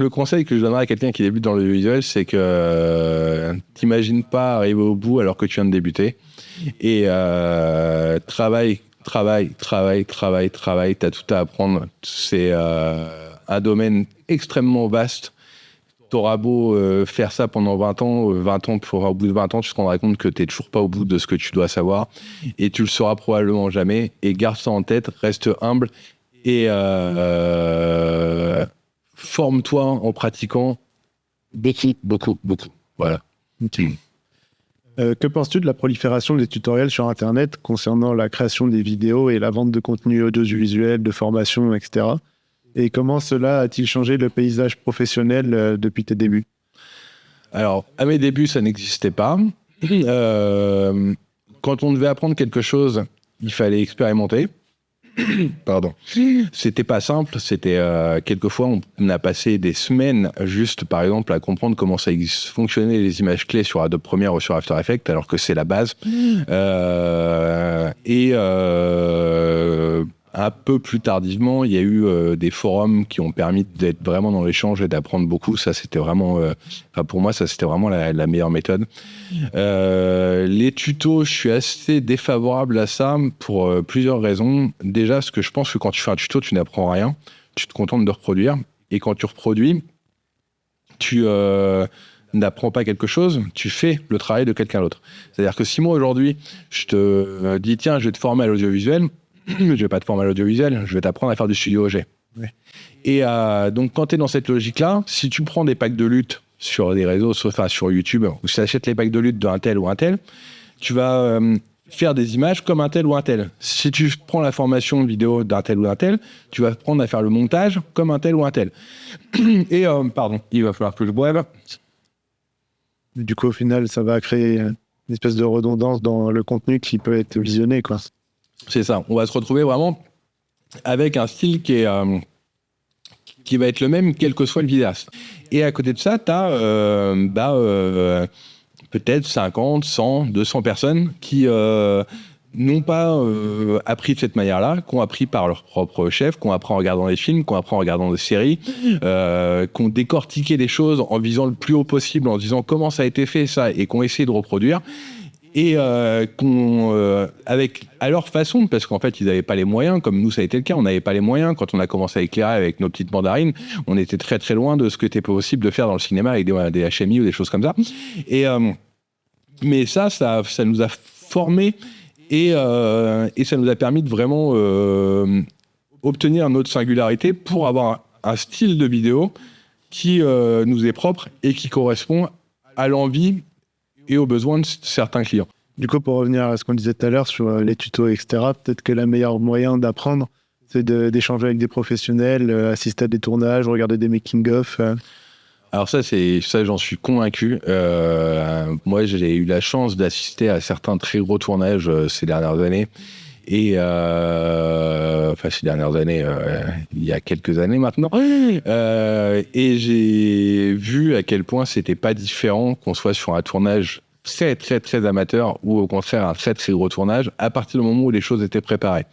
conseil que je donnerais à quelqu'un qui débute dans l'audiovisuel, c'est que t'imagines pas arriver au bout alors que tu viens de débuter. Et travaille, t'as tout à apprendre. C'est un domaine extrêmement vaste. T'auras beau faire ça pendant 20 ans, au bout de 20 ans, tu te rendras compte que t'es toujours pas au bout de ce que tu dois savoir, et tu le sauras probablement jamais, et garde ça en tête, reste humble, et forme-toi en pratiquant beaucoup. Voilà. Que penses-tu de la prolifération des tutoriels sur Internet concernant la création des vidéos et la vente de contenu audiovisuel, de formation, etc. Et comment cela a-t-il changé le paysage professionnel depuis tes débuts ? Alors, à mes débuts, ça n'existait pas. Quand on devait apprendre quelque chose, il fallait expérimenter. Pardon. C'était pas simple. C'était quelquefois, on a passé des semaines juste, par exemple, à comprendre comment ça fonctionnait les images clés sur Adobe Premiere ou sur After Effects, alors que c'est la base. Un peu plus tardivement, il y a eu des forums qui ont permis d'être vraiment dans l'échange et d'apprendre beaucoup. Ça, c'était vraiment, pour moi, ça c'était vraiment la meilleure méthode. Les tutos, je suis assez défavorable à ça pour plusieurs raisons. Déjà, parce que je pense que quand tu fais un tuto, tu n'apprends rien. Tu te contentes de reproduire. Et quand tu reproduis, tu n'apprends pas quelque chose, tu fais le travail de quelqu'un d'autre. C'est-à-dire que si moi, aujourd'hui, je te dis, tiens, je vais te former à l'audiovisuel, je vais pas te former à l'audiovisuel, je vais t'apprendre à faire du studio OG. Ouais. Et donc, quand tu es dans cette logique-là, si tu prends des packs de lutte sur des réseaux, sur YouTube, ou si tu achètes les packs de lutte d'un tel ou un tel, tu vas faire des images comme un tel ou un tel. Si tu prends la formation vidéo d'un tel ou d'un tel, tu vas apprendre à faire le montage comme un tel ou un tel. Et, il va falloir que je boive. Du coup, au final, ça va créer une espèce de redondance dans le contenu qui peut être visionné, quoi. C'est ça. On va se retrouver vraiment avec un style qui est qui va être le même quel que soit le vidéaste. Et à côté de ça, tu as peut-être 50, 100, 200 personnes qui n'ont pas appris de cette manière-là, qui ont appris par leur propre chef, qui ont appris en regardant des films, qui ont appris en regardant des séries, qui ont décortiqué des choses en visant le plus haut possible, en disant comment ça a été fait ça, et qui ont essayé de reproduire. Et avec à leur façon, parce qu'en fait ils n'avaient pas les moyens, comme nous ça a été le cas, on n'avait pas les moyens quand on a commencé à éclairer avec nos petites mandarines, on était très très loin de ce que était possible de faire dans le cinéma avec des HMI ou des choses comme ça. Et mais ça nous a formés et ça nous a permis de vraiment obtenir notre singularité pour avoir un style de vidéo qui nous est propre et qui correspond à l'envie et aux besoins de certains clients. Du coup, pour revenir à ce qu'on disait tout à l'heure sur les tutos, etc., peut-être que le meilleur moyen d'apprendre, c'est d'échanger avec des professionnels, assister à des tournages, regarder des making-of. Alors ça, j'en suis convaincu. Moi, j'ai eu la chance d'assister à certains très gros tournages ces dernières années. Et ces dernières années, il y a quelques années maintenant. Et j'ai vu à quel point c'était pas différent qu'on soit sur un tournage très très très amateur ou au contraire un très très gros tournage à partir du moment où les choses étaient préparées.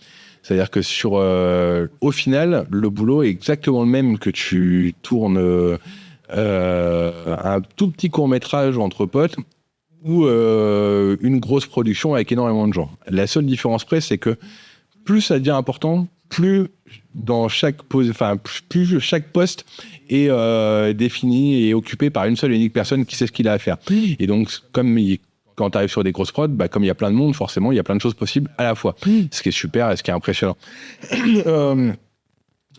C'est-à-dire que au final, le boulot est exactement le même que tu tournes un tout petit court-métrage entre potes ou une grosse production avec énormément de gens. La seule différence près, c'est que plus ça devient important, plus dans chaque plus chaque poste est défini et occupé par une seule et unique personne qui sait ce qu'il a à faire. Et donc, quand tu arrives sur des grosses prods, comme il y a plein de monde, forcément, il y a plein de choses possibles à la fois. Ce qui est super et ce qui est impressionnant.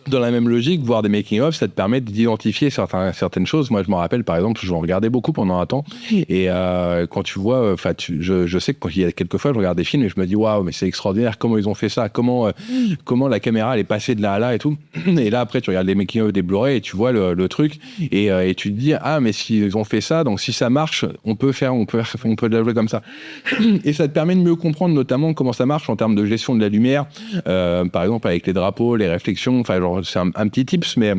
Dans la même logique, voir des making-of, ça te permet d'identifier certaines choses. Moi, je me rappelle, par exemple, j'en regardais beaucoup pendant un temps. Et quand tu vois, je sais qu'il y a quelques fois, je regarde des films et je me dis, waouh, mais c'est extraordinaire, comment ils ont fait ça, comment la caméra elle est passée de là à là et tout. Et là, après, tu regardes les making-of des Blu-ray et tu vois le truc et tu te dis, ah, mais s'ils ont fait ça, donc si ça marche, on peut le jouer comme ça. Et ça te permet de mieux comprendre, notamment, comment ça marche en termes de gestion de la lumière, par exemple, avec les drapeaux, les réflexions, enfin, genre, c'est un petit tips, mais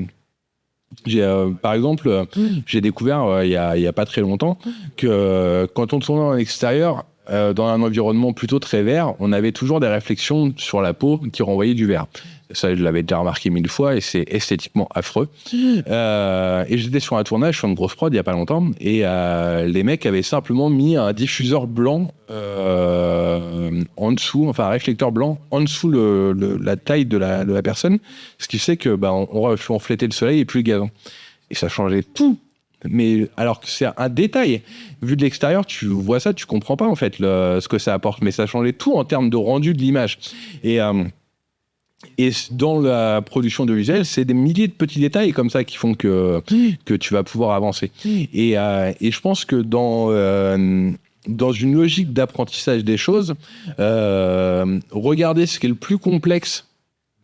par exemple, j'ai découvert il y a pas très longtemps que quand on tournait en extérieur, dans un environnement plutôt très vert, on avait toujours des réflexions sur la peau qui renvoyaient du vert. Ça, je l'avais déjà remarqué 1000 fois et c'est esthétiquement affreux. Et j'étais sur un tournage, sur une grosse prod il y a pas longtemps, et les mecs avaient simplement mis un diffuseur blanc en dessous, enfin un réflecteur blanc en dessous la taille de la personne, ce qui fait que on reflétait le soleil et plus le gazon. Et ça changeait tout. Mais alors que c'est un détail, vu de l'extérieur, tu vois ça, tu comprends pas en fait ce que ça apporte, mais ça changeait tout en termes de rendu de l'image. Et dans la production audiovisuelle, c'est des milliers de petits détails comme ça qui font que tu vas pouvoir avancer. Et je pense que dans une logique d'apprentissage des choses, regarder ce qui est le plus complexe,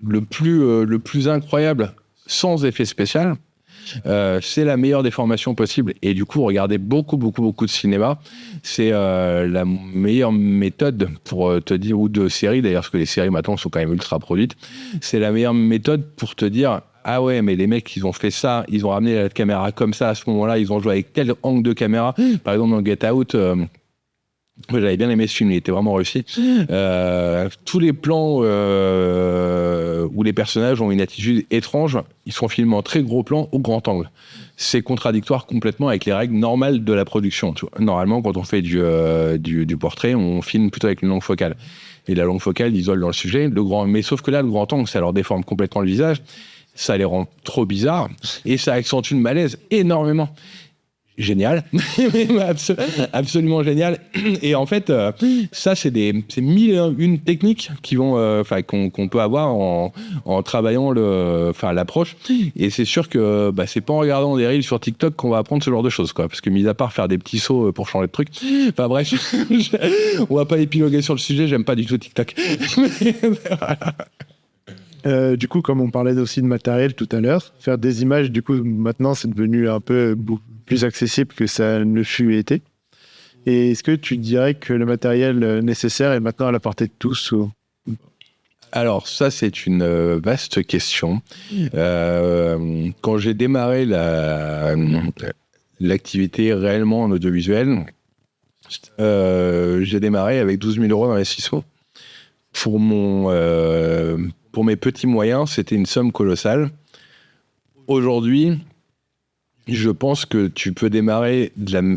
le plus incroyable, sans effet spécial, c'est la meilleure des formations possibles. Et du coup, regarder beaucoup de cinéma, c'est la meilleure méthode pour te dire, ou de séries d'ailleurs, parce que les séries maintenant sont quand même ultra produites, c'est la meilleure méthode pour te dire, ah ouais, mais les mecs, ils ont fait ça, ils ont ramené la caméra comme ça à ce moment-là, ils ont joué avec tel angle de caméra. Par exemple, dans Get Out, j'avais bien aimé ce film, il était vraiment réussi. Tous les plans où les personnages ont une attitude étrange, ils sont filmés en très gros plan au grand angle. C'est contradictoire complètement avec les règles normales de la production. Tu vois. Normalement, quand on fait du portrait, on filme plutôt avec une longue focale. Et la longue focale isole dans le sujet. Mais sauf que là, le grand angle, ça leur déforme complètement le visage. Ça les rend trop bizarres. Et ça accentue le malaise énormément. Génial, absolument génial. Et en fait, ça, c'est 1001 techniques qui vont, qu'on peut avoir en travaillant l'approche. Et c'est sûr que c'est pas en regardant des reels sur TikTok qu'on va apprendre ce genre de choses, quoi. Parce que mis à part faire des petits sauts pour changer de truc, enfin bref, on va pas épiloguer sur le sujet. J'aime pas du tout TikTok. Du coup, comme on parlait aussi de matériel tout à l'heure, faire des images, du coup, maintenant, c'est devenu un peu plus accessible que ça ne fut été. Et est-ce que tu dirais que le matériel nécessaire est maintenant à la portée de tous Alors ça, c'est une vaste question. Quand j'ai démarré l'activité réellement en audiovisuel, j'ai démarré avec 12 000 euros d'investissement. Pour mes petits moyens, c'était une somme colossale. Aujourd'hui, je pense que tu peux démarrer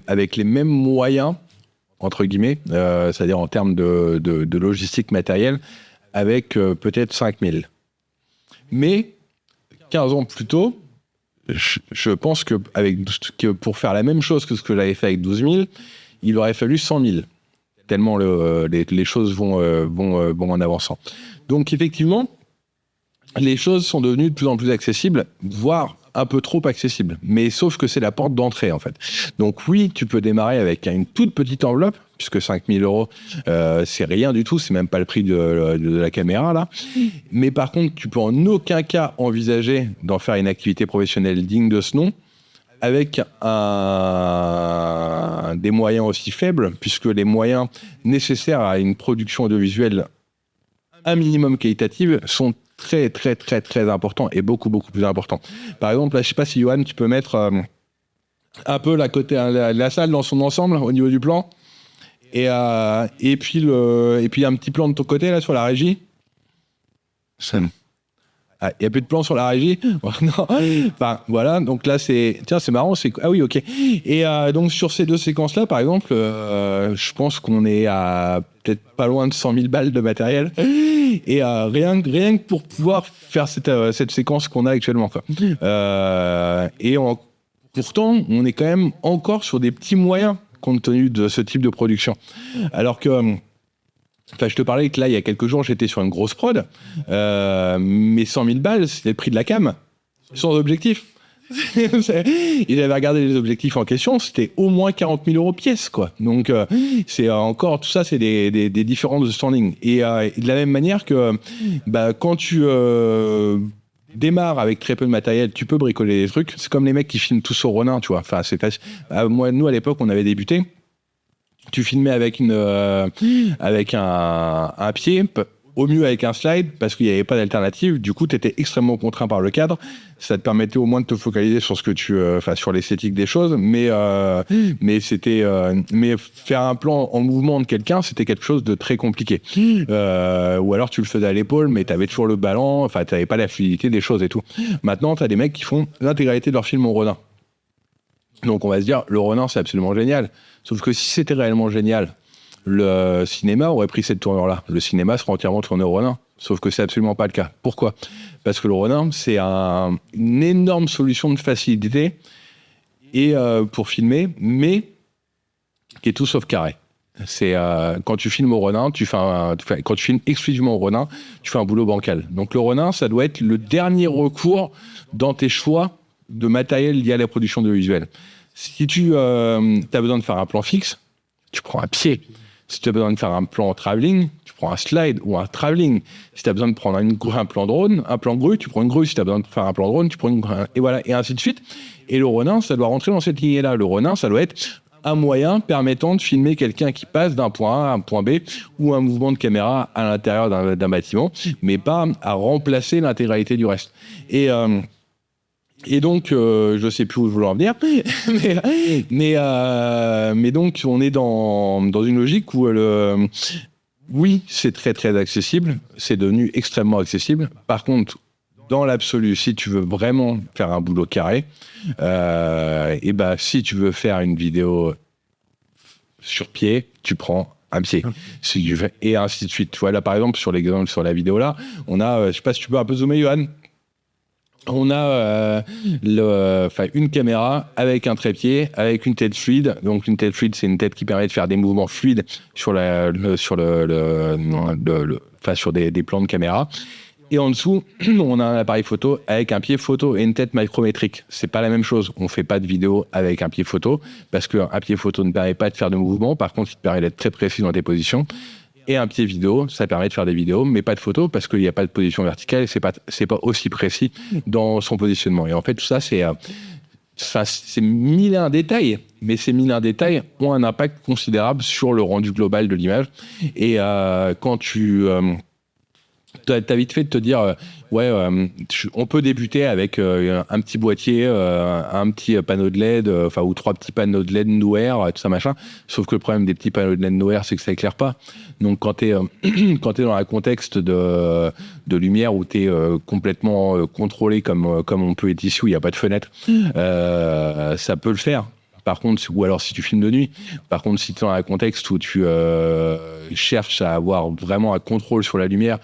avec les mêmes moyens, entre guillemets, c'est-à-dire en termes de logistique matérielle, avec peut-être 5 000. Mais 15 ans plus tôt, je pense que pour faire la même chose que ce que j'avais fait avec 12 000, il aurait fallu 100 000. Tellement les choses vont en avançant. Donc effectivement, les choses sont devenues de plus en plus accessibles, voire un peu trop accessibles. Mais sauf que c'est la porte d'entrée, en fait. Donc oui, tu peux démarrer avec une toute petite enveloppe, puisque 5 000 euros, c'est rien du tout, c'est même pas le prix de la caméra, là. Mais par contre, tu peux en aucun cas envisager d'en faire une activité professionnelle digne de ce nom, avec des moyens aussi faibles, puisque les moyens nécessaires à une production audiovisuelle un minimum qualitative sont très, très, très, très importants et beaucoup, beaucoup plus importants. Par exemple, là, je ne sais pas si, Johan, tu peux mettre un peu la salle dans son ensemble au niveau du plan et puis un petit plan de ton côté, là, sur la régie. Il n'y a plus de plan sur la régie. Non. Enfin, voilà. Donc là, c'est marrant. Ah oui, ok. Et donc, sur ces deux séquences-là, par exemple, je pense qu'on est à peut-être pas loin de 100 000 balles de matériel. Et rien que pour pouvoir faire cette séquence qu'on a actuellement, quoi. Pourtant, on est quand même encore sur des petits moyens compte tenu de ce type de production. Alors que... Enfin, je te parlais que là, il y a quelques jours, j'étais sur une grosse prod. Mais 100 000 balles, c'était le prix de la cam, sans objectif. Ils avaient regardé les objectifs en question, c'était au moins 40 000 euros pièce, quoi. Donc, c'est encore, tout ça, c'est des différences de standing. Et de la même manière que quand tu démarres avec très peu de matériel, tu peux bricoler des trucs. C'est comme les mecs qui filment tous au Ronin, tu vois. Enfin, c'est facile. Nous, à l'époque, on avait débuté. Tu filmais avec un pied, au mieux avec un slide, parce qu'il n'y avait pas d'alternative. Du coup, tu étais extrêmement contraint par le cadre. Ça te permettait au moins de te focaliser sur sur l'esthétique des choses. Mais faire un plan en mouvement de quelqu'un, c'était quelque chose de très compliqué. Ou alors tu le faisais à l'épaule, mais tu avais toujours le ballon. Enfin, tu n'avais pas la fluidité des choses et tout. Maintenant, tu as des mecs qui font l'intégralité de leur film au Ronin. Donc, on va se dire, le Ronin, c'est absolument génial. Sauf que si c'était réellement génial, le cinéma aurait pris cette tournure-là. Le cinéma serait entièrement tourné au Ronin. Sauf que c'est absolument pas le cas. Pourquoi ? Parce que le Ronin, c'est une énorme solution de facilité et pour filmer, mais qui est tout sauf carré. C'est quand tu filmes au Ronin, quand tu filmes exclusivement au Ronin, tu fais un boulot bancal. Donc le Ronin, ça doit être le dernier recours dans tes choix de matériel lié à la production audiovisuelle. Si tu as besoin de faire un plan fixe, tu prends un pied. Si tu as besoin de faire un plan travelling, tu prends un slide ou un travelling. Si tu as besoin de prendre un plan drone, un plan grue, tu prends une grue. Si tu as besoin de faire un plan drone, tu prends une grue. Et voilà, et ainsi de suite. Et le Ronin, ça doit rentrer dans cette lignée-là. Le Ronin, ça doit être un moyen permettant de filmer quelqu'un qui passe d'un point A à un point B ou un mouvement de caméra à l'intérieur d'un bâtiment, mais pas à remplacer l'intégralité du reste. Et donc, je sais plus où je voulais en venir, mais donc on est dans une logique où oui, c'est très très accessible, c'est devenu extrêmement accessible. Par contre, dans l'absolu, si tu veux vraiment faire un boulot carré, si tu veux faire une vidéo sur pied, tu prends un pied. Et ainsi de suite. Tu vois, là, par exemple, sur l'exemple sur la vidéo là, on a, je sais pas si tu peux un peu zoomer, Johan. On a une caméra avec un trépied, avec une tête fluide. Donc une tête fluide, c'est une tête qui permet de faire des mouvements fluides sur des plans de caméra. Et en dessous, on a un appareil photo avec un pied photo et une tête micrométrique. C'est pas la même chose. On fait pas de vidéo avec un pied photo parce qu'un pied photo ne permet pas de faire de mouvements. Par contre, il te permet d'être très précis dans tes positions. Et un pied vidéo, ça permet de faire des vidéos, mais pas de photos parce qu'il n'y a pas de position verticale et c'est pas aussi précis dans son positionnement. Et en fait, tout ça, c'est mille et un détails, mais ces mille et un détails ont un impact considérable sur le rendu global de l'image. Et quand tu t'as vite fait de te dire on peut débuter avec un petit boîtier, un petit panneau de LED, ou 3 petits panneaux de LED Nowhere, tout ça machin. Sauf que le problème des petits panneaux de LED Nowhere, c'est que ça éclaire pas. Donc quand t'es dans un contexte de lumière où t'es complètement contrôlé comme on peut être ici où il n'y a pas de fenêtre, ça peut le faire. Par contre, ou alors si tu filmes de nuit. Par contre, si tu es dans un contexte où tu cherches à avoir vraiment un contrôle sur la lumière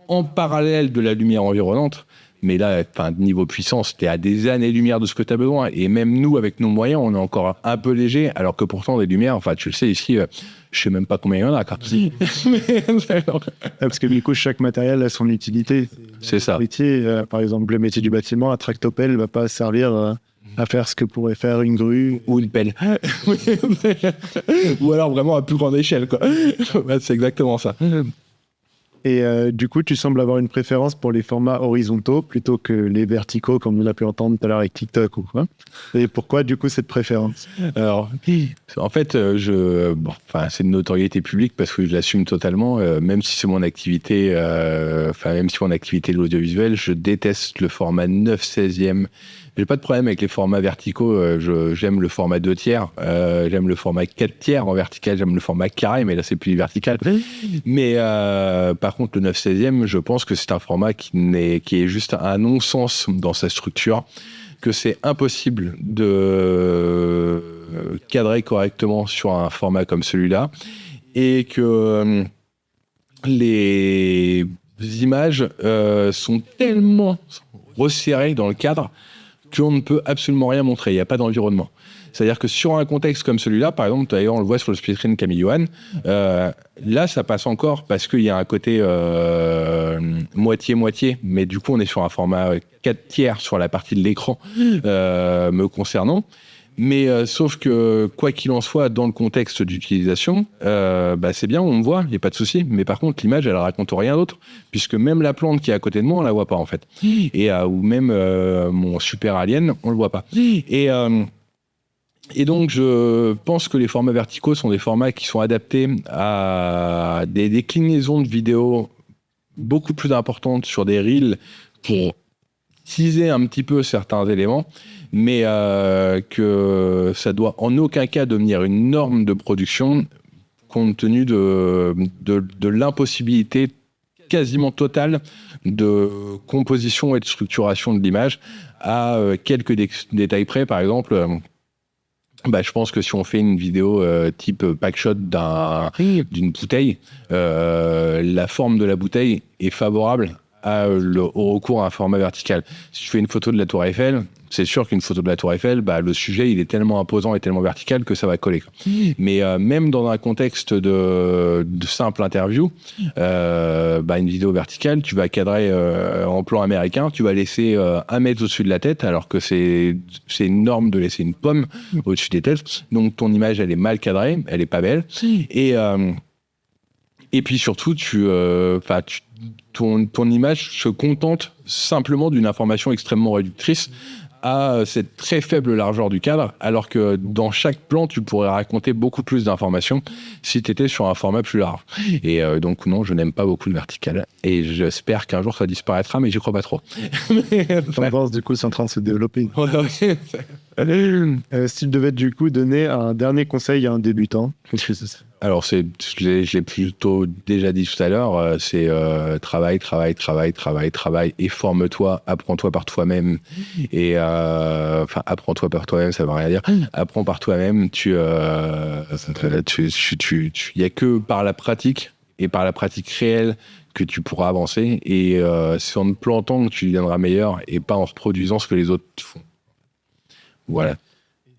en parallèle de la lumière environnante, mais là, niveau puissance, tu es à des années-lumière de ce que tu as besoin. Et même nous, avec nos moyens, on est encore un peu léger, alors que pourtant, des lumières, tu le sais, ici, je sais même pas combien il y en a. Parce que du coup, chaque matériel a son utilité. C'est ça. Par exemple, le métier du bâtiment, un tractopelle ne va pas servir à faire ce que pourrait faire une grue. Ou une pelle. Ou alors vraiment à plus grande échelle, quoi. C'est exactement ça. Et du coup, tu sembles avoir une préférence pour les formats horizontaux plutôt que les verticaux, comme on a pu entendre tout à l'heure avec TikTok ou quoi. Et pourquoi, du coup, cette préférence? Alors, en fait, c'est une notoriété publique parce que je l'assume totalement. Même si c'est mon activité, même si mon activité de l'audiovisuel, je déteste le format 9/16e. J'ai pas de problème avec les formats verticaux. J'aime le format 2/3. J'aime le format 4/3 en vertical. J'aime le format carré, mais là, c'est plus vertical. Mais par contre, le 9/16e, je pense que c'est un format qui est juste un non-sens dans sa structure, que c'est impossible de cadrer correctement sur un format comme celui-là, et que les images sont tellement resserrées dans le cadre qu'on ne peut absolument rien montrer, il n'y a pas d'environnement. C'est-à-dire que sur un contexte comme celui-là, par exemple, d'ailleurs on le voit sur le split screen Camille Johan, là ça passe encore parce qu'il y a un côté moitié-moitié, mais du coup on est sur un format 4/3 sur la partie de l'écran me concernant. Mais sauf que, quoi qu'il en soit, dans le contexte d'utilisation, c'est bien, on me voit, il n'y a pas de souci. Mais par contre, l'image, elle raconte rien d'autre, puisque même la plante qui est à côté de moi, on la voit pas, en fait. Et, ou même mon super alien, on le voit pas. Et donc, je pense que les formats verticaux sont des formats qui sont adaptés à des déclinaisons de vidéos beaucoup plus importantes sur des reels pour teaser un petit peu certains éléments, mais que ça doit en aucun cas devenir une norme de production compte tenu de l'impossibilité quasiment totale de composition et de structuration de l'image à quelques détails près. Par exemple, je pense que si on fait une vidéo type packshot d'une bouteille, la forme de la bouteille est favorable au recours à un format vertical. Si tu fais une photo de la Tour Eiffel, c'est sûr qu'une photo de la Tour Eiffel, le sujet il est tellement imposant et tellement vertical que ça va coller. Mais même dans un contexte de simple interview, une vidéo verticale, tu vas cadrer en plan américain, tu vas laisser 1 mètre au-dessus de la tête, alors que c'est une norme de laisser une pomme au-dessus des têtes. Donc ton image elle est mal cadrée, elle est pas belle. Et puis surtout, ton image se contente simplement d'une information extrêmement réductrice à cette très faible largeur du cadre, alors que dans chaque plan, tu pourrais raconter beaucoup plus d'informations si tu étais sur un format plus large. Et donc non, je n'aime pas beaucoup le vertical. Et j'espère qu'un jour ça disparaîtra, mais j'y crois pas trop. Tendance, du coup, c'est en train de se développer. Si tu devais du coup donner un dernier conseil à un débutant, qu'est-ce que c'est? Alors, je l'ai plutôt déjà dit tout à l'heure, c'est travail, et forme-toi, apprends-toi par toi-même. Et apprends-toi par toi-même, ça veut rien dire. Apprends par toi-même, il n'y a que par la pratique, et par la pratique réelle, que tu pourras avancer. Et c'est en te plantant que tu deviendras meilleur, et pas en reproduisant ce que les autres font. Voilà.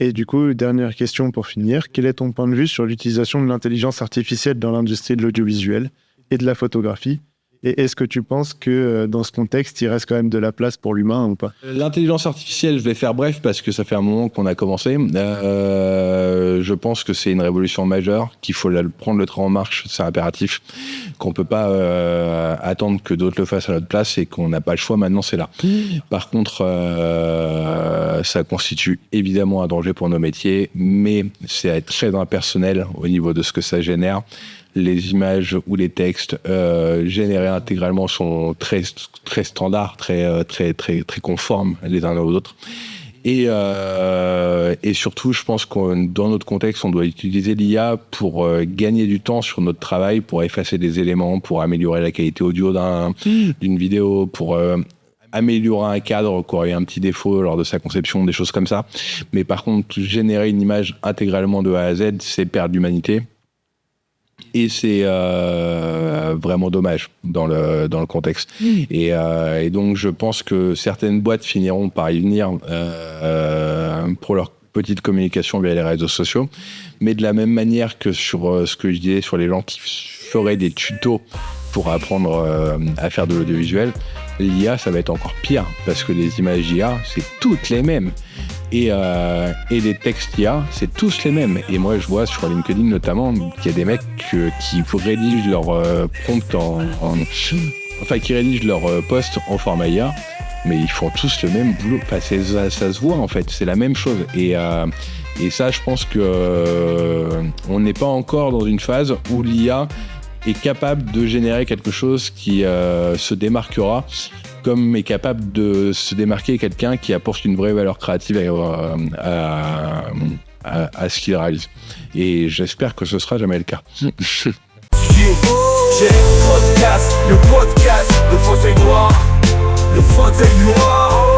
Et du coup, dernière question pour finir. Quel est ton point de vue sur l'utilisation de l'intelligence artificielle dans l'industrie de l'audiovisuel et de la photographie? Et est-ce que tu penses que dans ce contexte, il reste quand même de la place pour l'humain ou pas? L'intelligence artificielle, je vais faire bref parce que ça fait un moment qu'on a commencé. Je pense que c'est une révolution majeure, qu'il faut prendre le train en marche, c'est impératif, qu'on peut pas attendre que d'autres le fassent à notre place et qu'on n'a pas le choix, maintenant c'est là. Par contre, ça constitue évidemment un danger pour nos métiers, mais c'est très impersonnel au niveau de ce que ça génère. les images ou les textes générés intégralement sont très très standards, très conformes les uns aux autres. Et surtout, je pense que dans notre contexte, on doit utiliser l'IA pour gagner du temps sur notre travail, pour effacer des éléments, pour améliorer la qualité audio d'une vidéo, pour améliorer un cadre qui aurait eu un petit défaut lors de sa conception, des choses comme ça. Mais par contre, générer une image intégralement de A à Z, c'est perdre l'humanité. Et c'est vraiment dommage dans le contexte. Et donc, je pense que certaines boîtes finiront par y venir pour leur petite communication via les réseaux sociaux. Mais de la même manière que sur ce que je disais sur les gens qui feraient des tutos pour apprendre à faire de l'audiovisuel, l'IA, ça va être encore pire, parce que les images d'IA, c'est toutes les mêmes. Et les textes IA, c'est tous les mêmes. Et moi, je vois sur LinkedIn notamment qu'il y a des mecs qui rédigent leur prompt qui rédigent leur post en format IA, mais ils font tous le même boulot. Enfin, ça se voit en fait, c'est la même chose. Et ça, je pense que on n'est pas encore dans une phase où l'IA est capable de générer quelque chose qui se démarquera, comme est capable de se démarquer quelqu'un qui apporte une vraie valeur créative à ce qu'il réalise. Et j'espère que ce sera jamais le cas. Podcast, le podcast, le fond c'est noir, le fond c'est noir.